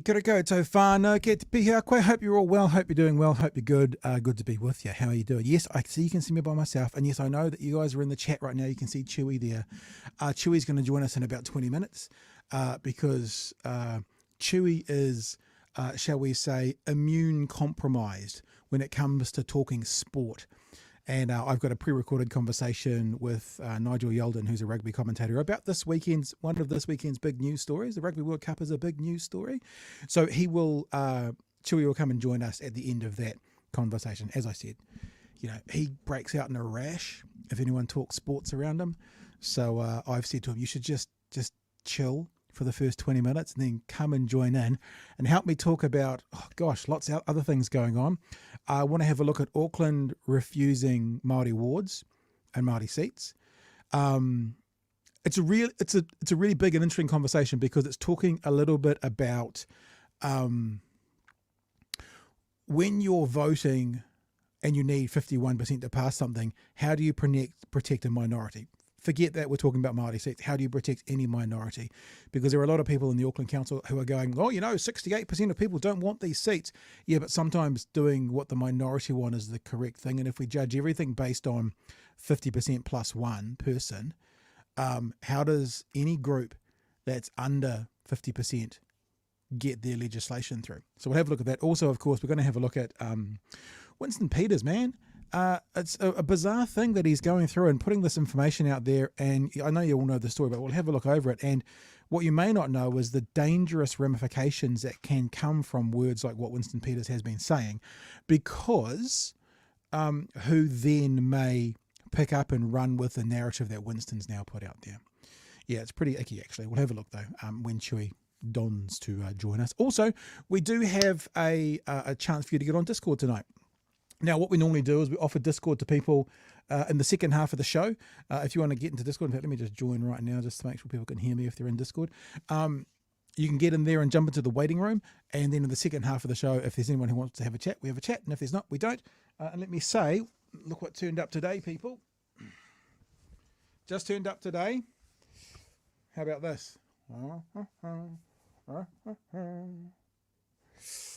kia koutou whānau, kia te pihi koe. Hope you're all well, hope you're doing well, hope you're good. Good to be with you. How are you doing? Yes, I see you can see me by myself, and yes, I know that you guys are in the chat right now. You can see Chewy there. Chewy's going to join us in about 20 minutes because Chewy is, shall we say, immune compromised when it comes to talking sport. And I've got a pre-recorded conversation with Nigel Yalden, who's a rugby commentator, about one of this weekend's big news stories. The Rugby World Cup is a big news story. So Chewy will come and join us at the end of that conversation. As I said, he breaks out in a rash if anyone talks sports around him. So I've said to him, you should just chill for the first 20 minutes and then come and join in and help me talk about, lots of other things going on. I want to have a look at Auckland refusing Maori Wards and Maori seats. It's a really big and interesting conversation because it's talking a little bit about when you're voting and you need 51% to pass something, how do you protect a minority? Forget that we're talking about Maori seats. How do you protect any minority? Because there are a lot of people in the Auckland Council who are going, 68% of people don't want these seats. Yeah, but sometimes doing what the minority want is the correct thing. And if we judge everything based on 50% plus one person, how does any group that's under 50% get their legislation through? So we'll have a look at that. Also, of course, we're going to have a look at Winston Peters, man. It's a bizarre thing that he's going through and putting this information out there, and I know you all know the story, but we'll have a look over it. And what you may not know is the dangerous ramifications that can come from words like what Winston Peters has been saying, because who then may pick up and run with the narrative that Winston's now put out there. Yeah, it's pretty icky, actually. We'll have a look, though, when Chewy dons to join us. Also, we do have a chance for you to get on Discord tonight. Now, what we normally do is we offer Discord to people in the second half of the show. If you want to get into Discord, in fact, let me just join right now just to make sure people can hear me if they're in Discord. You can get in there and jump into the waiting room. And then in the second half of the show, if there's anyone who wants to have a chat, we have a chat. And if there's not, we don't. And let me say, look what turned up today, people. Just turned up today. How about this?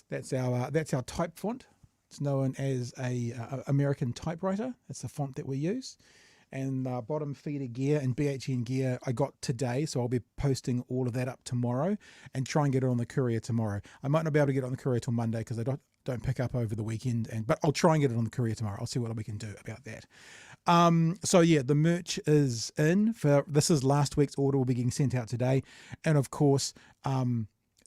That's our type font. It's known as a American typewriter. That's the font that we use. And bottom feeder gear and BHN gear I got today, so I'll be posting all of that up tomorrow and try and get it on the courier tomorrow. I might not be able to get it on the courier till Monday because I don't pick up over the weekend, but I'll try and get it on the courier tomorrow. I'll see what we can do about that. So yeah, the merch is in. This is last week's order, will be getting sent out today. And of course,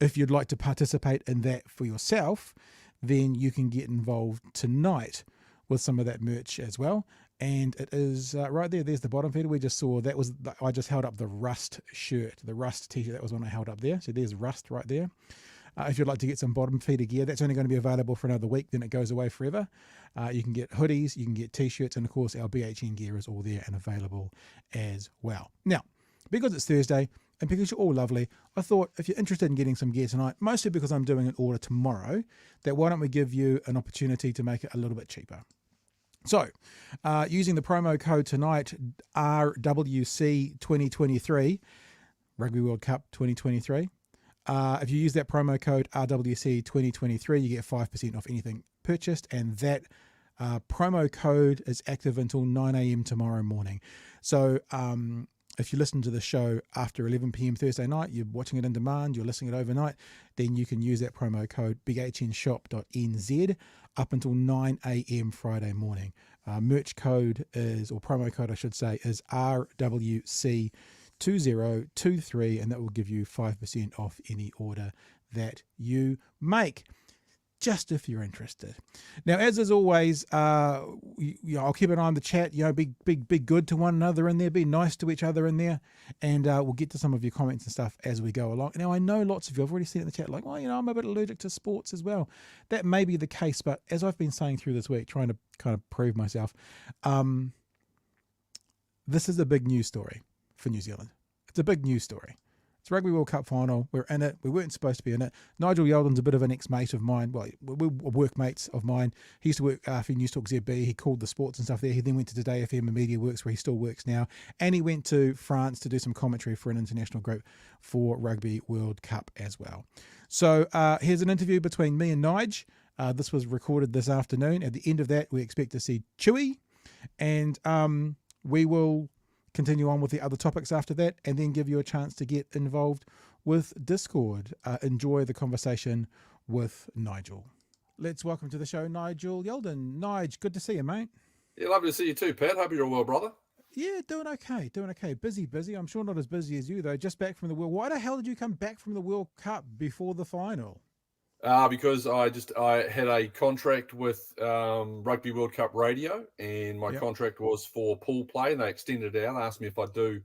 if you'd like to participate in that for yourself, then you can get involved tonight with some of that merch as well. And it is right there. There's the bottom feeder. We just saw that was, I just held up the Rust shirt, the Rust t-shirt. That was one I held up there. So there's Rust right there. If you'd like to get some bottom feeder gear, that's only going to be available for another week. Then it goes away forever. You can get hoodies, you can get t-shirts, and of course our BHN gear is all there and available as well. Now, because it's Thursday, and because you're all lovely, I thought if you're interested in getting some gear tonight, mostly because I'm doing an order tomorrow, that why don't we give you an opportunity to make it a little bit cheaper. So, using the promo code tonight, RWC 2023, Rugby World Cup 2023, if you use that promo code RWC 2023, you get 5% off anything purchased, and that promo code is active until 9 a.m. tomorrow morning. So, if you listen to the show after 11 p.m. Thursday night, you're watching it in demand, you're listening it overnight, then you can use that promo code bighnshop.nz up until 9 a.m. Friday morning. Merch code is, or promo code I should say, is RWC2023, and that will give you 5% off any order that you make. Just if you're interested. Now, as is always, I'll keep an eye on the chat. Be good to one another in there. Be nice to each other in there, and we'll get to some of your comments and stuff as we go along. Now, I know lots of you. I've already seen it in the chat, like, I'm a bit allergic to sports as well. That may be the case, but as I've been saying through this week, trying to kind of prove myself, this is a big news story for New Zealand. It's a big news story. It's a Rugby World Cup final. We're in it. We weren't supposed to be in it. Nigel Yalden's a bit of an ex-mate of mine. Well, we're workmates of mine. He used to work for News Talk ZB. He called the sports and stuff there. He then went to Today FM and Media Works, where he still works now. And he went to France to do some commentary for an international group for Rugby World Cup as well. So here's an interview between me and Nige. This was recorded this afternoon. At the end of that, we expect to see Chewy. And we will continue on with the other topics after that, and then give you a chance to get involved with Discord. Enjoy the conversation with Nigel. Let's welcome to the show Nigel Yalden. Nige, good to see you, mate. Yeah, lovely to see you too, Pat. Hope you're well, brother. Yeah, doing okay. Busy. I'm sure not as busy as you, though. Just back from the World. Why the hell did you come back from the World Cup before the final? Because I had a contract with Rugby World Cup Radio, and my contract was for pool play, and they extended it out, asked me if I'd do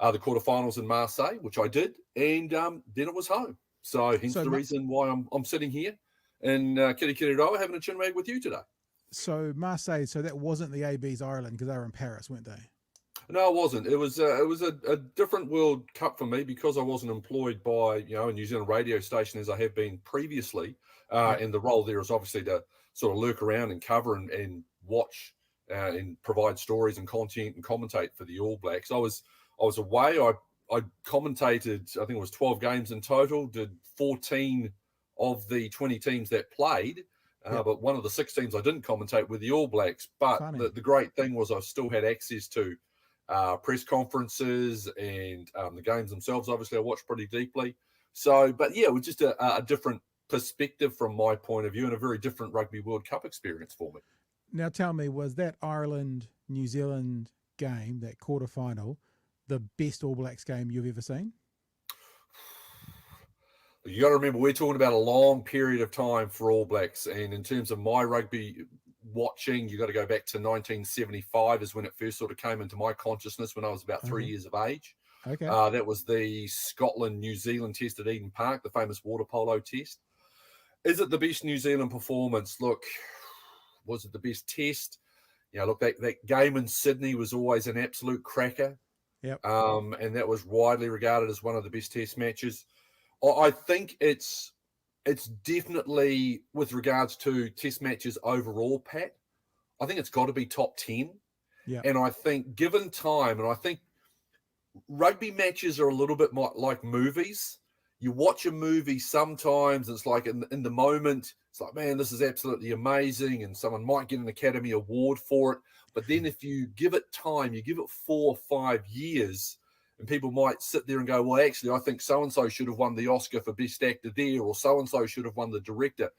the quarterfinals in Marseille, which I did, and then it was home. So hence the reason why I'm sitting here in Kirikiriroa having a chinwag with you today. So Marseille, so that wasn't the AB's Ireland, because they were in Paris, weren't they? No, it wasn't. It was a different World Cup for me, because I wasn't employed by a New Zealand radio station as I have been previously, and the role there is obviously to sort of lurk around and cover and watch and provide stories and content and commentate for the All Blacks. I was away. I commentated. I think it was 12 games in total. Did 14 of the 20 teams that played. But one of the 6 teams I didn't commentate with the All Blacks. But the great thing was I still had access to press conferences and the games themselves. Obviously, I watched pretty deeply. So, but yeah, it was just a different perspective from my point of view, and a very different Rugby World Cup experience for me. Now, tell me, was that Ireland-New Zealand game, that quarterfinal, the best All Blacks game you've ever seen? You got to remember, we're talking about a long period of time for All Blacks, and in terms of my rugby watching, you got to go back to 1975 is when it first sort of came into my consciousness, when I was about 3 years of age. Okay. That was the Scotland-New Zealand test at Eden Park, the famous water polo test. Is it the best New Zealand performance? Look, was it the best test? Look, that game in Sydney was always an absolute cracker. Yep. And that was widely regarded as one of the best test matches. I think it's definitely, with regards to test matches overall, Pat, I think it's got to be top 10. Yeah. And I think given time, and I think rugby matches are a little bit more like movies. You watch a movie sometimes, it's like in the moment, it's like, man, this is absolutely amazing, and someone might get an Academy Award for it. But then if you give it time, you give it 4 or 5 years, and people might sit there and go, well, actually, I think so-and-so should have won the Oscar for Best Actor there, or so-and-so should have won the director.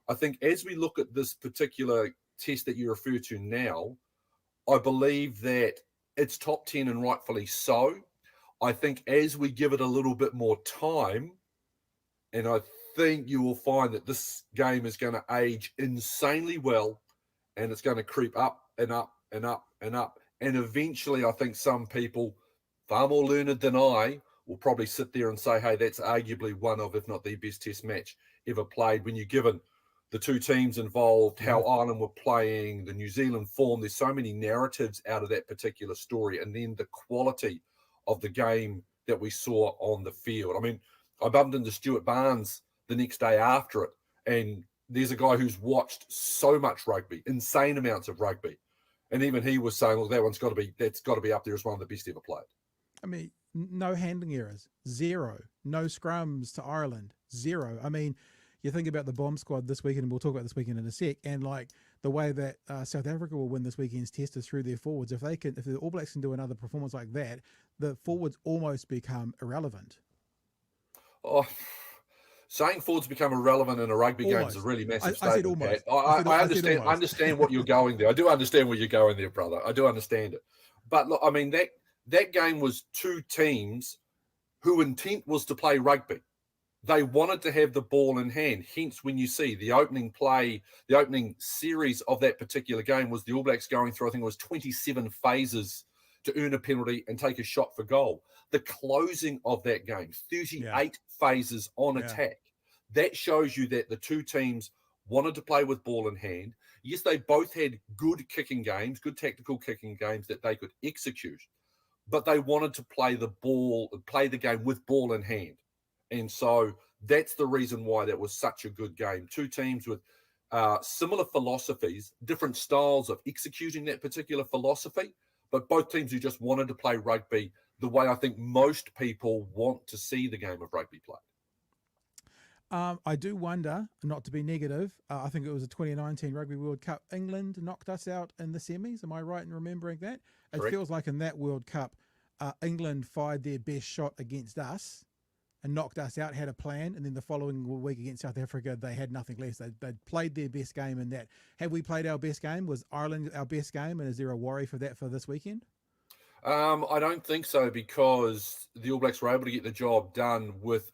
I think as we look at this particular test that you refer to now, I believe that it's top 10, and rightfully so. I think as we give it a little bit more time, and I think you will find that this game is going to age insanely well, and it's going to creep up and up and up and up. And eventually, I think some people, far more learned than I, will probably sit there and say, hey, that's arguably one of, if not the best test match ever played. When you're given the 2 teams involved, how Ireland were playing, the New Zealand form, there's so many narratives out of that particular story. And then the quality of the game that we saw on the field. I mean, I bumped into Stuart Barnes the next day after it, and there's a guy who's watched so much rugby, insane amounts of rugby. And even he was saying, well, that's got to be up there as one of the best ever played. I mean, no handling errors, 0. No scrums to Ireland, 0. I mean, you think about the bomb squad this weekend, and we'll talk about this weekend in a sec, and like the way that South Africa will win this weekend's test is through their forwards. If the All Blacks can do another performance like that, the forwards almost become irrelevant. Oh, saying forwards become irrelevant in a rugby game is a really massive statement. I said almost. I understand what you're going there. I do understand where you're going there, brother. I do understand it. But look, I mean, that game was 2 teams whose intent was to play rugby. They wanted to have the ball in hand. Hence, when you see the opening play, the opening series of that particular game was the All Blacks going through, I think it was 27 phases to earn a penalty and take a shot for goal. The closing of that game, 38 phases on attack. That shows you that the 2 teams wanted to play with ball in hand. Yes, they both had good kicking games, good tactical kicking games that they could execute. but they wanted to play the game with ball in hand. And so that's the reason why that was such a good game. Two teams with similar philosophies, different styles of executing that particular philosophy, but both teams who just wanted to play rugby the way I think most people want to see the game of rugby played. I do wonder, not to be negative, I think it was a 2019 Rugby World Cup. England knocked us out in the semis. Am I right in remembering that? It Correct. feels like in that World Cup, England fired their best shot against us and knocked us out, had a plan, and then the following week against South Africa, they had nothing less. They'd played their best game in that. Have we played our best game? Was Ireland our best game? And is there a worry for that for this weekend? I don't think so, because the All Blacks were able to get the job done with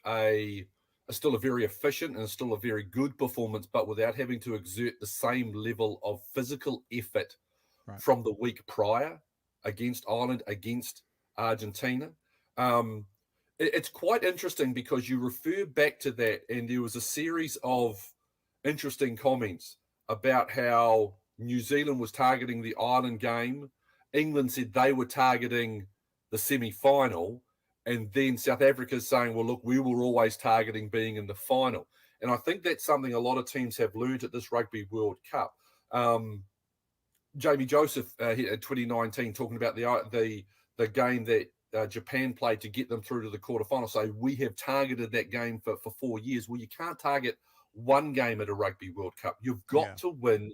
still a very efficient and still a very good performance, but without having to exert the same level of physical effort from the week prior against Ireland, against Argentina. It's quite interesting because you refer back to that, and there was a series of interesting comments about how New Zealand was targeting the Ireland game. England said they were targeting the semi-final, and then South Africa's saying, well, look, we were always targeting being in the final. And I think that's something a lot of teams have learned at this Rugby World Cup. Jamie Joseph in 2019 talking about the game that Japan played to get them through to the quarterfinal. So we have targeted that game for 4 years. Well, you can't target one game at a Rugby World Cup. You've got to win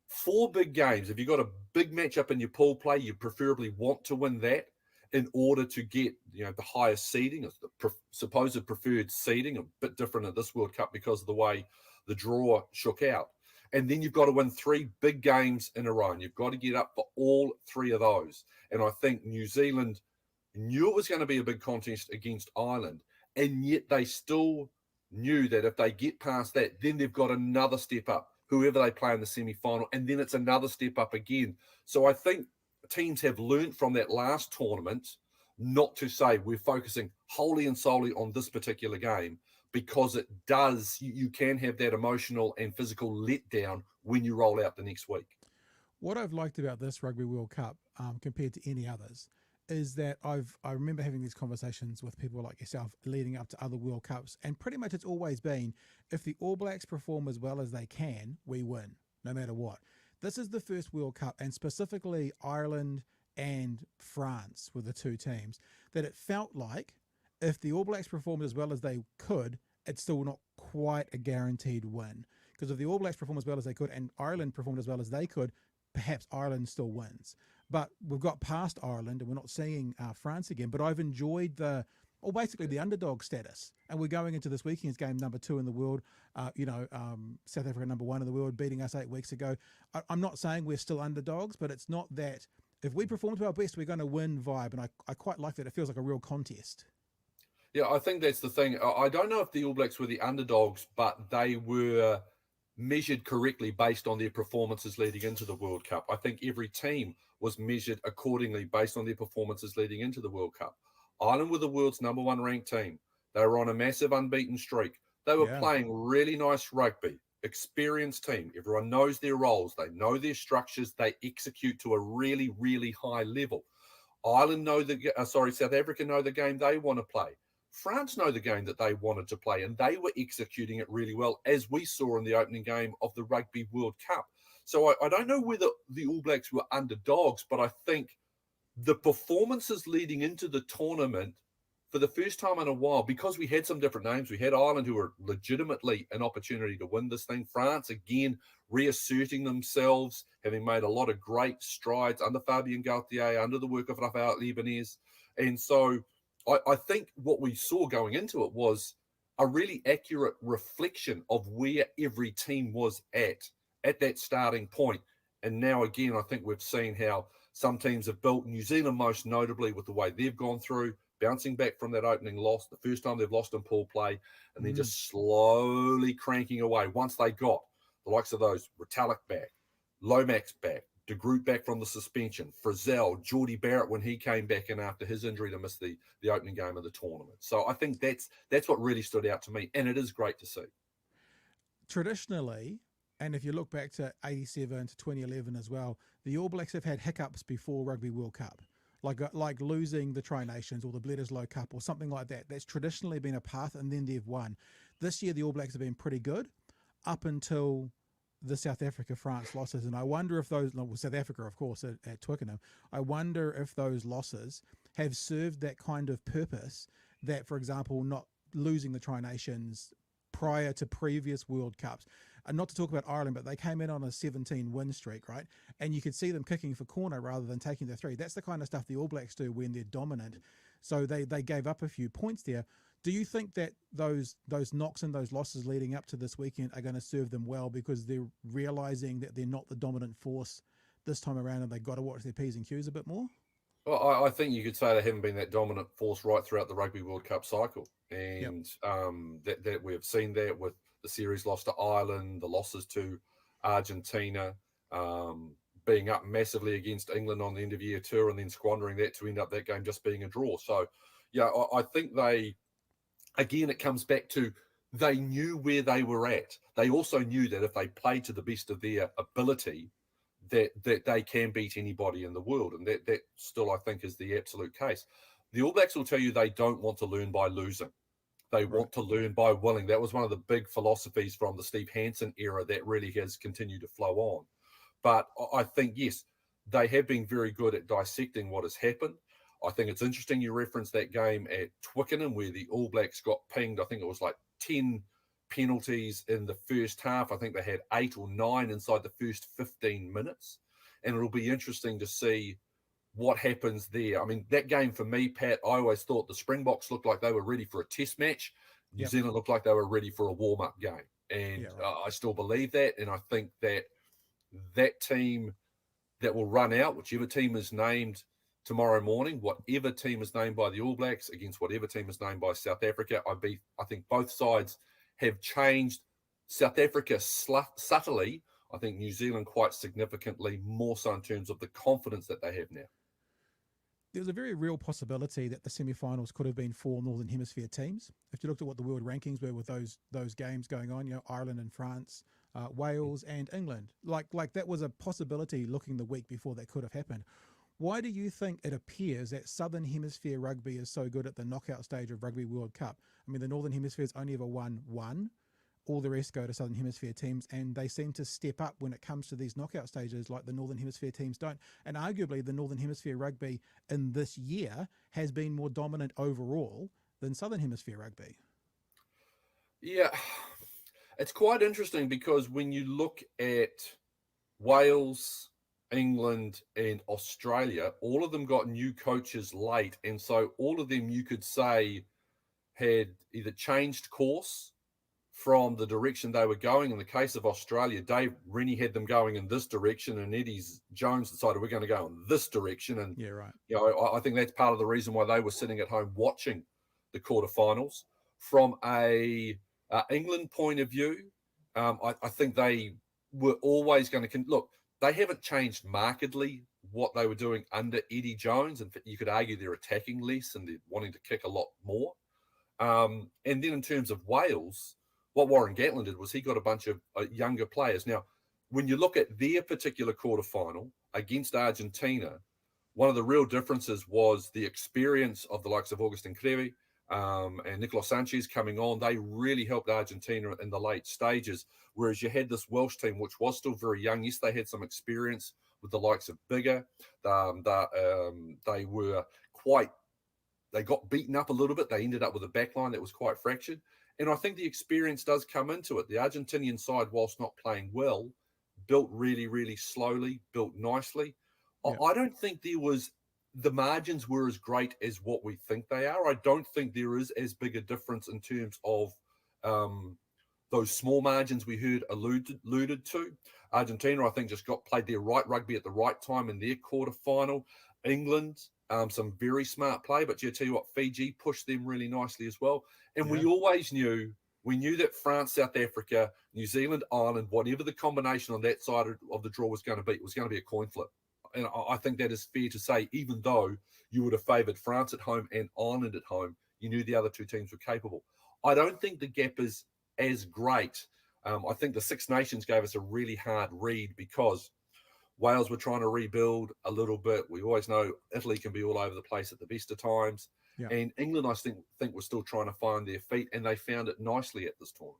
4 big games. If you've got a big matchup in your pool play, you preferably want to win that in order to get the highest seeding, the supposed preferred seeding, a bit different at this World Cup because of the way the draw shook out. And then you've got to win 3 big games in a row, and you've got to get up for all 3 of those. And I think New Zealand knew it was going to be a big contest against Ireland, and yet they still knew that if they get past that, then they've got another step up, whoever they play in the semi-final, and then it's another step up again. So I think teams have learned from that last tournament not to say we're focusing wholly and solely on this particular game, because it does, you can have that emotional and physical letdown when you roll out the next week. What I've liked about this Rugby World Cup compared to any others is that I remember having these conversations with people like yourself leading up to other World Cups, and pretty much it's always been, if the All Blacks perform as well as they can, we win, no matter what. This is the first World Cup, and specifically Ireland and France were the 2 teams, that it felt like if the All Blacks performed as well as they could, it's still not quite a guaranteed win. Because if the All Blacks perform as well as they could and Ireland performed as well as they could, perhaps Ireland still wins. But we've got past Ireland and we're not seeing France again. But I've enjoyed basically the underdog status. And we're going into this weekend's game, number 2 in the world. South Africa, number 1 in the world, beating us 8 weeks ago. I'm not saying we're still underdogs, but it's not that if we perform to our best, we're going to win vibe. And I quite like that. It feels like a real contest. Yeah, I think that's the thing. I don't know if the All Blacks were the underdogs, but they were measured correctly based on their performances leading into the World Cup. I think every team was measured accordingly based on their performances leading into the World Cup. Ireland were the world's number 1 ranked team. They were on a massive unbeaten streak. They were playing really nice rugby, experienced team. Everyone knows their roles. They know their structures. They execute to a really, really high level. South Africa know the game they want to play. France know the game that they wanted to play, and they were executing it really well, as we saw in the opening game of the Rugby World Cup. So I don't know whether the All Blacks were underdogs, but I think the performances leading into the tournament, for the first time in a while, because we had some different names, we had Ireland, who were legitimately an opportunity to win this thing. France, again, reasserting themselves, having made a lot of great strides under Fabien Galthié, under the work of Rafael Ibanez. And so I think what we saw going into it was a really accurate reflection of where every team was at that starting point. And now, again, I think we've seen how some teams have built, New Zealand most notably, with the way they've gone through, bouncing back from that opening loss, the first time they've lost in pool play, and then just slowly cranking away. Once they got the likes of those, Retallick back, Lomax back, De Groot back from the suspension, Frizzell, Geordie Barrett when he came back in after his injury to miss the opening game of the tournament. So I think that's what really stood out to me, and it is great to see. Traditionally, and if you look back to 87 to 2011 as well, the All Blacks have had hiccups before Rugby World Cup. like losing the Tri-Nations or the Bledisloe Cup or something like that. That's traditionally been a path, and then they've won. This year, the All Blacks have been pretty good up until the South Africa-France losses, and I wonder if those, well, South Africa, of course, at Twickenham, I wonder if those losses have served that kind of purpose that, for example, not losing the Tri-Nations prior to previous World Cups. And not to talk about Ireland, but they came in on a 17-win streak, right? And you could see them kicking for corner rather than taking the three. That's the kind of stuff the All Blacks do when they're dominant. So they gave up a few points there. Do you think that those knocks and those losses leading up to this weekend are going to serve them well because they're realising that they're not the dominant force this time around and they've got to watch their P's and Q's a bit more? Well, I think you could say they haven't been that dominant force right throughout the Rugby World Cup cycle. Yep. And that we've seen that with the series loss to Ireland, the losses to Argentina, being up massively against England on the end of year tour and then squandering that to end up that game just being a draw. So, yeah, I think again, it comes back to they knew where they were at. They also knew that if they played to the best of their ability, that they can beat anybody in the world. And that still, I think, is the absolute case. The All Blacks will tell you they don't want to learn by losing. They want to learn by winning. That was one of the big philosophies from the Steve Hansen era that really has continued to flow on. But I think, yes, they have been very good at dissecting what has happened. I think it's interesting you referenced that game at Twickenham where the All Blacks got pinged. I think it was like 10 penalties in the first half. I think they had 8 or 9 inside the first 15 minutes. And it'll be interesting to see what happens there. I mean, that game for me, Pat, I always thought the Springboks looked like they were ready for a test match. New Zealand looked like they were ready for a warm-up game. And I still believe that. And I think that team that will run out, whichever team is named tomorrow morning, whatever team is named by the All Blacks against whatever team is named by South Africa, I think both sides have changed. South Africa subtly, I think New Zealand quite significantly, more so in terms of the confidence that they have now. There's a very real possibility that the semi-finals could have been 4 Northern Hemisphere teams. If you looked at what the world rankings were with those games going on, Ireland and France, Wales and England, like that was a possibility looking the week before that could have happened. Why do you think it appears that Southern Hemisphere rugby is so good at the knockout stage of Rugby World Cup? I mean, the Northern Hemisphere's only ever won one. All the rest go to Southern Hemisphere teams, and they seem to step up when it comes to these knockout stages like the Northern Hemisphere teams don't. And arguably, the Northern Hemisphere rugby in this year has been more dominant overall than Southern Hemisphere rugby. Yeah, it's quite interesting because when you look at Wales, England, and Australia, all of them got new coaches late. And so all of them, you could say, had either changed course from the direction they were going. In the case of Australia, Dave Rennie had them going in this direction, and Eddie Jones decided we're going to go in this direction. And I think that's part of the reason why they were sitting at home watching the quarterfinals. From a England point of view, I think they were always going to look. They haven't changed markedly what they were doing under Eddie Jones, and you could argue they're attacking less and they're wanting to kick a lot more. And then in terms of Wales, what Warren Gatland did was he got a bunch of younger players. Now, when you look at their particular quarterfinal against Argentina, one of the real differences was the experience of the likes of Augustin Crevi and Nicolas Sanchez coming on. They really helped Argentina in the late stages, whereas you had this Welsh team, which was still very young. Yes, they had some experience with the likes of Bigger. They were they got beaten up a little bit. They ended up with a backline that was quite fractured. And I think the experience does come into it. The Argentinian side, whilst not playing well, built really, really slowly, built nicely. Yeah. I don't think the margins were as great as what we think they are. I don't think there is as big a difference in terms of those small margins we heard alluded to. Argentina, I think, just played their right rugby at the right time in their quarterfinal. England, some very smart play, but I tell you what, Fiji pushed them really nicely as well. And we always knew that France, South Africa, New Zealand, Ireland, whatever the combination on that side of the draw was going to be, it was going to be a coin flip. And I think that is fair to say, even though you would have favoured France at home and Ireland at home, you knew the other two teams were capable. I don't think the gap is as great. I think the Six Nations gave us a really hard read because Wales were trying to rebuild a little bit. We always know Italy can be all over the place at the best of times. Yeah. And England, I think was still trying to find their feet, and they found it nicely at this tournament.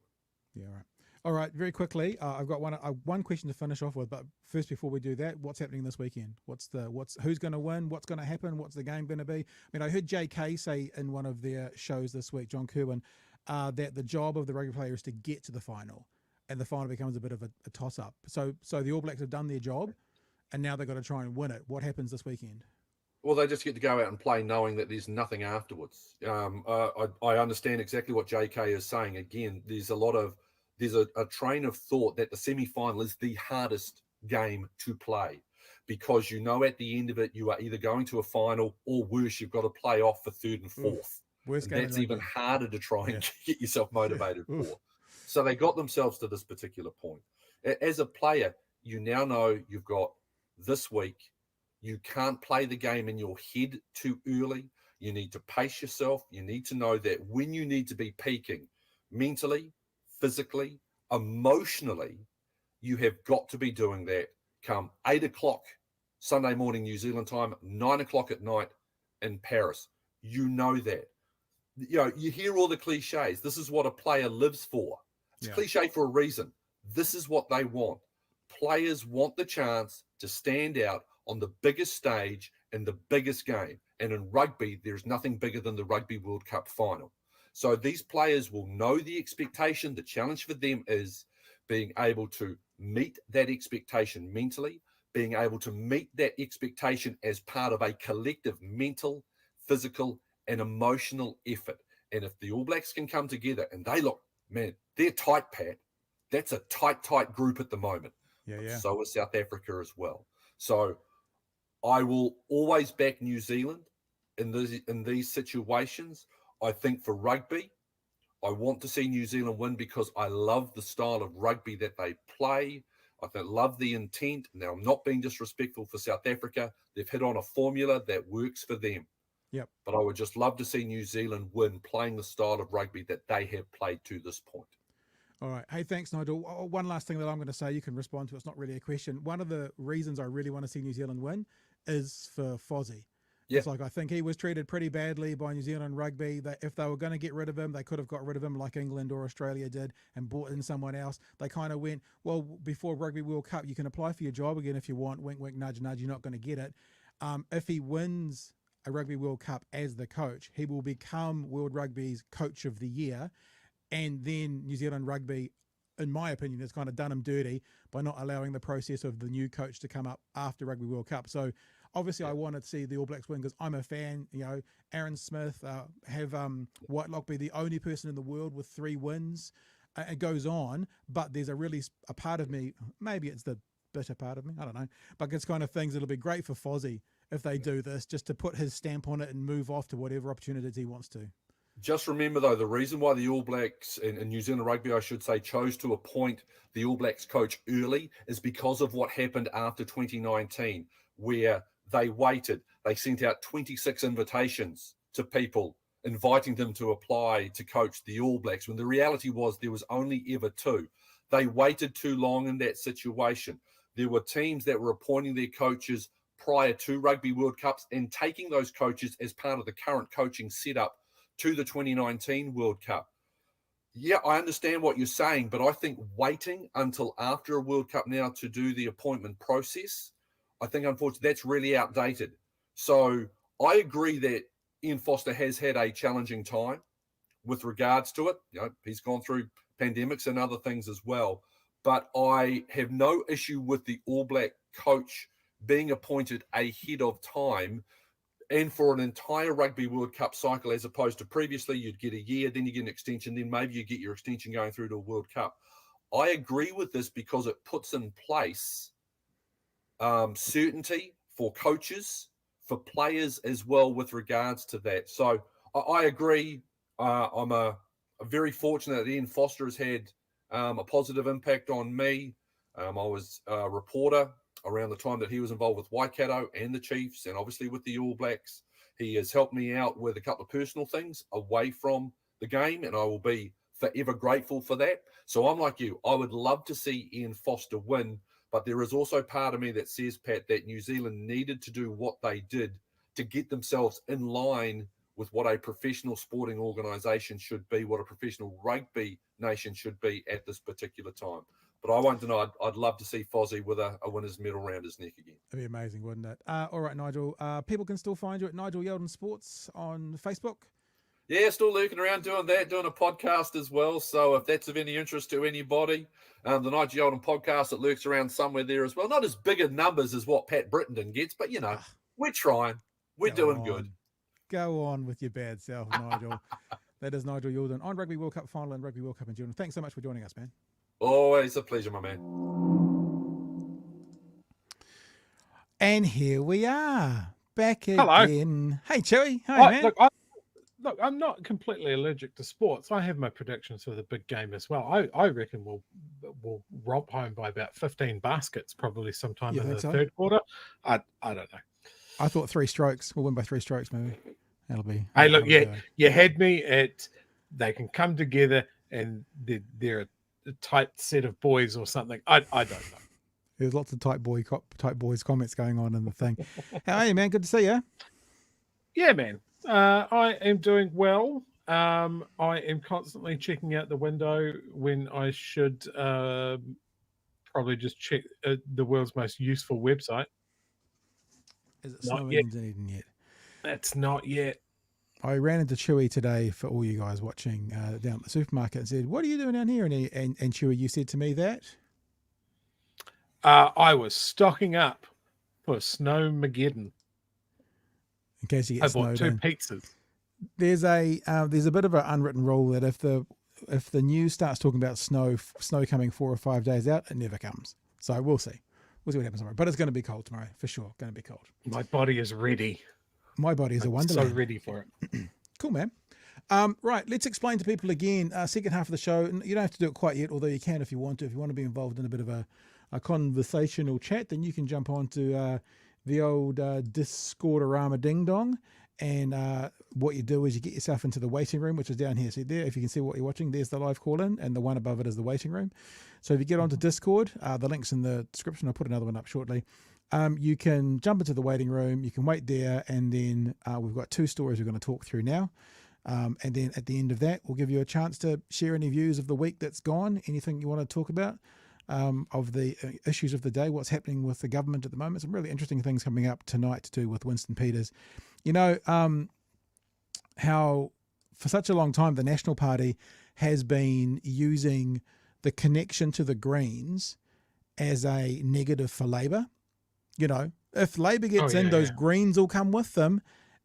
Yeah, right. All right, very quickly, I've got one question to finish off with, but first, before we do that, what's happening this weekend? Who's going to win? What's going to happen? What's the game going to be? I mean, I heard JK say in one of their shows this week, John Kerwin, that the job of the rugby player is to get to the final, and the final becomes a bit of a toss-up. So the All Blacks have done their job, and now they've got to try and win it. What happens this weekend? Well, they just get to go out and play knowing that there's nothing afterwards. I understand exactly what JK is saying. Again, there's a train of thought that the semi-final is the hardest game to play, because at the end of it, you are either going to a final, or worse, you've got to play off for third and fourth. Worst And that's even harder to try and get yourself motivated for. So they got themselves to this particular point. As a player, you now know you've got this week. You can't play the game in your head too early. You need to pace yourself. You need to know that when you need to be peaking mentally, physically, emotionally, you have got to be doing that come 8 o'clock Sunday morning, New Zealand time, 9 o'clock at night in Paris. You know that. You hear all the cliches. This is what a player lives for. It's cliche for a reason. This is what they want. Players want the chance to stand out on the biggest stage in the biggest game. And in rugby, there's nothing bigger than the Rugby World Cup final. So these players will know the expectation. The challenge for them is being able to meet that expectation mentally, being able to meet that expectation as part of a collective mental, physical, and emotional effort. And if the All Blacks can come together and they look, man, they're tight, Pat. That's a tight group at the moment. Yeah. So is South Africa as well. So I will always back New Zealand in these situations. I think for rugby, I want to see New Zealand win because I love the style of rugby that they play. I love the intent. Now, I'm not being disrespectful for South Africa. They've hit on a formula that works for them. Yep. But I would just love to see New Zealand win playing the style of rugby that they have played to this point. All right. Hey, thanks, Nigel. One last thing that I'm going to say, you can respond to. It's not really a question. One of the reasons I really want to see New Zealand win is for Fozzie. Yeah. It's like, I think he was treated pretty badly by New Zealand rugby. That if they were going to get rid of him, they could have got rid of him like England or Australia did and brought in someone else. They kind of went, well, before Rugby World Cup, you can apply for your job again if you want. Wink, wink, nudge, nudge. You're not going to get it. If he wins a Rugby World Cup as the coach, he will become World Rugby's Coach of the Year. And then New Zealand Rugby, in my opinion, has kind of done him dirty by not allowing the process of the new coach to come up after Rugby World Cup. So obviously I want to see the All Blacks win because I'm a fan. Aaron Smith, have Whitelock be the only person in the world with 3 wins. It goes on, but there's a part of me, maybe it's the bitter part of me, I don't know, but it's kind of things that'll be great for Fozzie if they do this, just to put his stamp on it and move off to whatever opportunities he wants to. Just remember, though, the reason why the All Blacks and New Zealand Rugby, I should say, chose to appoint the All Blacks coach early is because of what happened after 2019, where they waited. They sent out 26 invitations to people, inviting them to apply to coach the All Blacks, when the reality was there was only ever 2. They waited too long in that situation. There were teams that were appointing their coaches prior to Rugby World Cups and taking those coaches as part of the current coaching setup to the 2019 World Cup. Yeah, I understand what you're saying, but I think waiting until after a World Cup now to do the appointment process, I think, unfortunately, that's really outdated. So I agree that Ian Foster has had a challenging time with regards to it. He's gone through pandemics and other things as well. But I have no issue with the All Black coach being appointed ahead of time and for an entire Rugby World Cup cycle, as opposed to previously you'd get a year, then you get an extension, then maybe you get your extension going through to a World Cup. I agree with this because it puts in place certainty for coaches, for players as well with regards to that. So I agree. I'm very fortunate that Ian Foster has had a positive impact on me. I was a reporter around the time that he was involved with Waikato and the Chiefs, and obviously with the All Blacks. He has helped me out with a couple of personal things away from the game, and I will be forever grateful for that. So I'm like you. I would love to see Ian Foster win But there is also part of me that says, Pat, that New Zealand needed to do what they did to get themselves in line with what a professional sporting organisation should be, what a professional rugby nation should be at this particular time. But I won't deny, I'd love to see Fozzie with a winner's medal around his neck again. It'd be amazing, wouldn't it? All right, Nigel. People can still find you at Nigel Yalden Sports on Facebook. Yeah, still lurking around doing that, doing a podcast as well. So if that's of any interest to anybody, the Nigel Yalden podcast, it lurks around somewhere there as well. Not as big in numbers as what Pat Brittenden gets, but, you know, we're trying. We're doing good. Go on with your bad self, Nigel. That is Nigel Yalden on Rugby World Cup final and Rugby World Cup in June. Thanks so much for joining us, man. Always a pleasure, my man. And here we are, back Hello. again. Hey, Chewy. Hi, man. Look, I'm not completely allergic to sports. I have my predictions for the big game as well. I reckon we'll romp home by about 15 baskets probably sometime in the third quarter. I don't know. I thought 3 strokes. We'll win by 3 strokes, maybe. That'll be. Hey, look, you had me at. They can come together and they're a tight set of boys or something. I don't know. There's lots of tight boys comments going on in the thing. How are you, man? Good to see you. Yeah, man. I am doing well. I am constantly checking out the window when I should probably just check the world's most useful website. Is it snowing in Dunedin yet? It's not yet. I ran into Chewy today for all you guys watching down at the supermarket and said, "What are you doing down here?" And Chewy, you said to me that I was stocking up for Snowmageddon. In case you get snowed in. I bought 2 pizzas. There's a bit of an unwritten rule that if the news starts talking about snow coming 4 or 5 days out, it never comes. So we'll see. We'll see what happens tomorrow. But it's going to be cold tomorrow for sure. Going to be cold. My body is ready. My body is a wonderland. So ready for it. Cool, man. Right, let's explain to people again. Second half of the show. You don't have to do it quite yet, although you can if you want to. If you want to be involved in a bit of a conversational chat, then you can jump on to the old Discordorama Ding Dong. And what you do is you get yourself into the waiting room, which is down here. See there, if you can see what you're watching, there's the live call-in, and the one above it is the waiting room. So if you get onto Discord, the link's in the description. I'll put another one up shortly. You can jump into the waiting room. You can wait there, and then we've got 2 stories we're going to talk through now. And then at the end of that, we'll give you a chance to share any views of the week that's gone, anything you want to talk about. Of the issues of the day, what's happening with the government at the moment. Some really interesting things coming up tonight to do with Winston Peters. You know, how for such a long time the National Party has been using the connection to the Greens as a negative for Labour. You know, if Labour gets in, those Greens will come with them,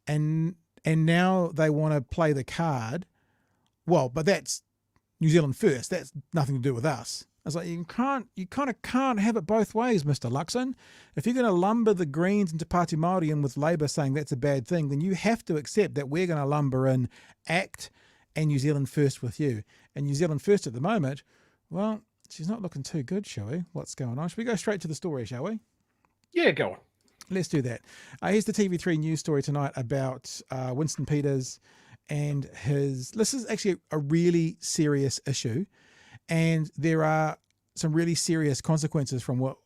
and now they want to play the card. Well, but that's New Zealand first. That's nothing to do with us. I was like, you kind of can't have it both ways, Mr. Luxon. If you're going to lumber the Greens into Pāti Māori in with Labour saying that's a bad thing, then you have to accept that we're going to lumber in ACT and New Zealand First with you. And New Zealand First at the moment, well, she's not looking too good, shall we? What's going on? Should we go straight to the story, shall we? Yeah, go on. Let's do that. Here's the TV3 news story tonight about Winston Peters and this is actually a really serious issue. And there are some really serious consequences from what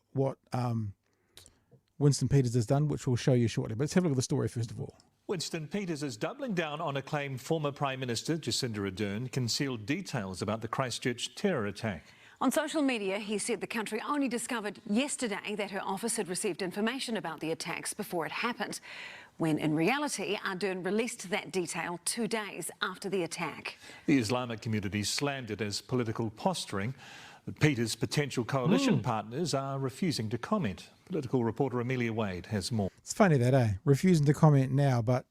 Winston Peters has done, which we'll show you shortly. But let's have a look at the story first of all. Winston Peters is doubling down on a claim former Prime Minister Jacinda Ardern concealed details about the Christchurch terror attack. On social media, he said the country only discovered yesterday that her office had received information about the attacks before it happened, when in reality, Ardern released that detail 2 days after the attack. The Islamic community slammed it as political posturing. But Peters' potential coalition partners are refusing to comment. Political reporter Amelia Wade has more. It's funny that, refusing to comment now, but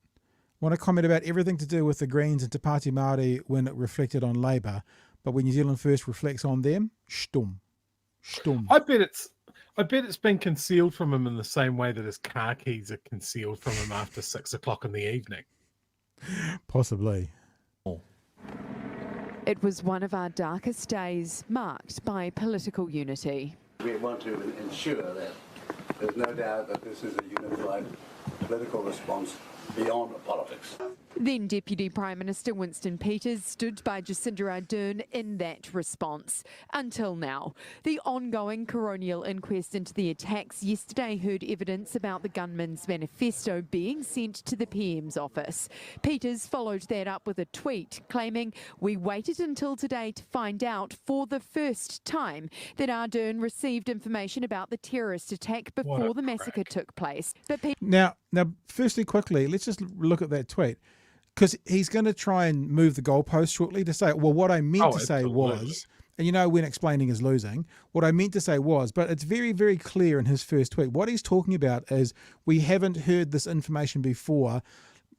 want to comment about everything to do with the Greens and Te Pāti Māori when it reflected on Labour. But when New Zealand First reflects on them, stum. I bet it's been concealed from him in the same way that his car keys are concealed from him after 6 o'clock in the evening. Possibly. It was one of our darkest days, marked by political unity. We want to ensure that there's no doubt that this is a unified political response beyond politics. Then Deputy Prime Minister Winston Peters stood by Jacinda Ardern in that response. Until now, the ongoing coronial inquest into the attacks yesterday heard evidence about the gunman's manifesto being sent to the PM's office. Peters followed that up with a tweet claiming, "We waited until today to find out for the first time that Ardern received information about the terrorist attack before the massacre took place." But Now, firstly, quickly, let's just look at that tweet, because he's going to try and move the goalpost shortly to say, well, what I meant to say was, and you know when explaining is losing, what I meant to say was, but it's very, very clear in his first tweet. What he's talking about is we haven't heard this information before.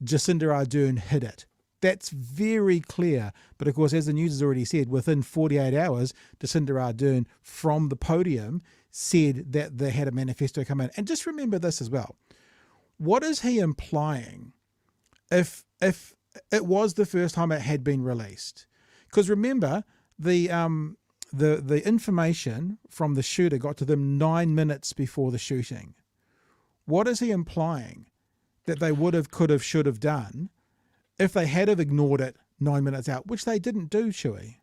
Jacinda Ardern hid it. That's very clear. But of course, as the news has already said, within 48 hours, Jacinda Ardern from the podium said that they had a manifesto come in. And just remember this as well. What is he implying if it was the first time it had been released? Because remember, the information from the shooter got to them 9 minutes before the shooting. What is he implying that they would have, could have, should have done if they had have ignored it 9 minutes out, which they didn't do, Chewy?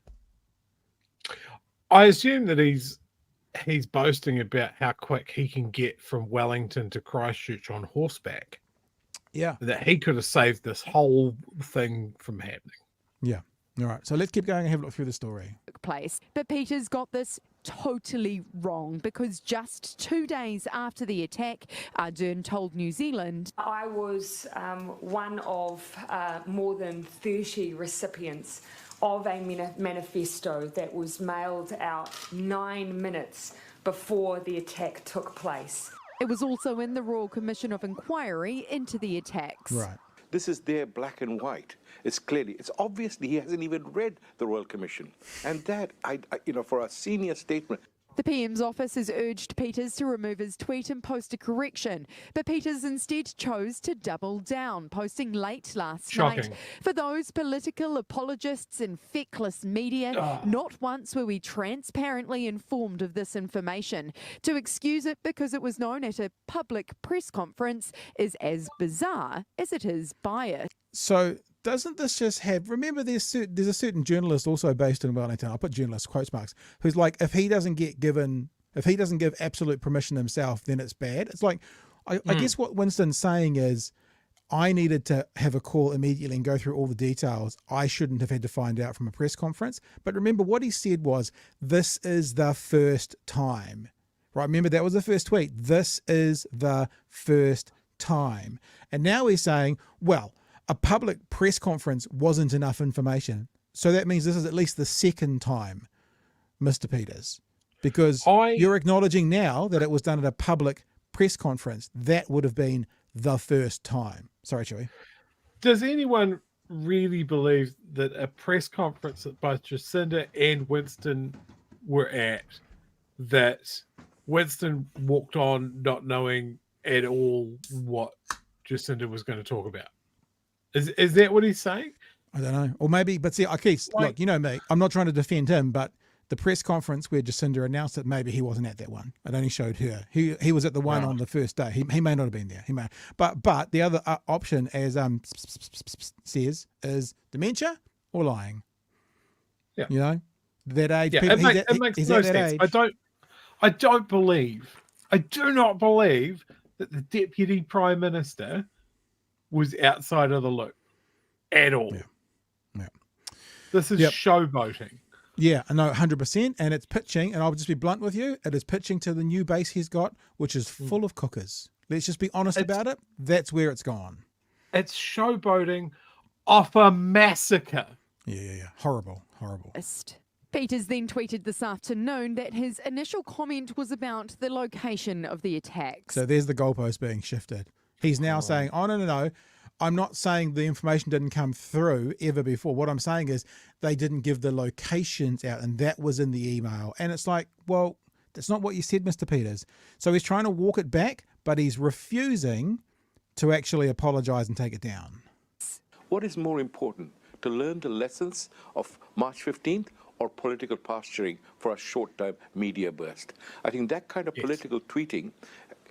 I assume that he's boasting about how quick he can get from Wellington to Christchurch on horseback. Yeah. That he could have saved this whole thing from happening. Yeah. All right. So let's keep going and have a look through the story. place. But Peters got this totally wrong, because just 2 days after the attack, Ardern told New Zealand, "I was one of more than 30 recipients of a manifesto that was mailed out 9 minutes before the attack took place." It was also in the Royal Commission of Inquiry into the attacks. Right. This is there black and white. It's obviously he hasn't even read the Royal Commission. And that, for a senior statement. The PM's office has urged Peters to remove his tweet and post a correction, but Peters instead chose to double down, posting late last night. For those political apologists and feckless media, not once were we transparently informed of this information. To excuse it because it was known at a public press conference is as bizarre as it is biased. So doesn't this just have, remember there's a certain journalist also based in Wellington, I'll put journalist quotes marks, who's like, if he doesn't give absolute permission himself, then it's bad. It's like, I guess what Winston's saying is, I needed to have a call immediately and go through all the details. I shouldn't have had to find out from a press conference. But remember what he said was, this is the first time. Right, remember that was the first tweet. This is the first time. And now he's saying, well, a public press conference wasn't enough information. So that means this is at least the second time, Mr. Peters, because you're acknowledging now that it was done at a public press conference. That would have been the first time. Sorry, Chewy. Does anyone really believe that a press conference that both Jacinda and Winston were at, that Winston walked on not knowing at all what Jacinda was going to talk about? Is that what he's saying? I don't know. Or maybe, but see, Keith, look, you know me, I'm not trying to defend him, but the press conference where Jacinda announced it, maybe he wasn't at that one. It only showed her. He was at the one on the first day. He may not have been there. He may. But the other option, as says, is dementia or lying. Yeah. You know, that age. Yeah, people, it makes no sense. I do not believe that the Deputy Prime Minister was outside of the loop at all. Yeah. This is showboating. Yeah, I know, 100%. And it's pitching, and I'll just be blunt with you, it is pitching to the new base he's got, which is full of cookers. Let's just be honest about it. That's where it's gone. It's showboating off a massacre. Yeah. Horrible. Peters then tweeted this afternoon that his initial comment was about the location of the attacks. So there's the goalpost being shifted. He's now saying, oh, no. I'm not saying the information didn't come through ever before. What I'm saying is they didn't give the locations out, and that was in the email. And it's like, well, that's not what you said, Mr. Peters. So he's trying to walk it back, but he's refusing to actually apologise and take it down. What is more important, to learn the lessons of March 15th or political posturing for a short-term media burst? I think that kind of political tweeting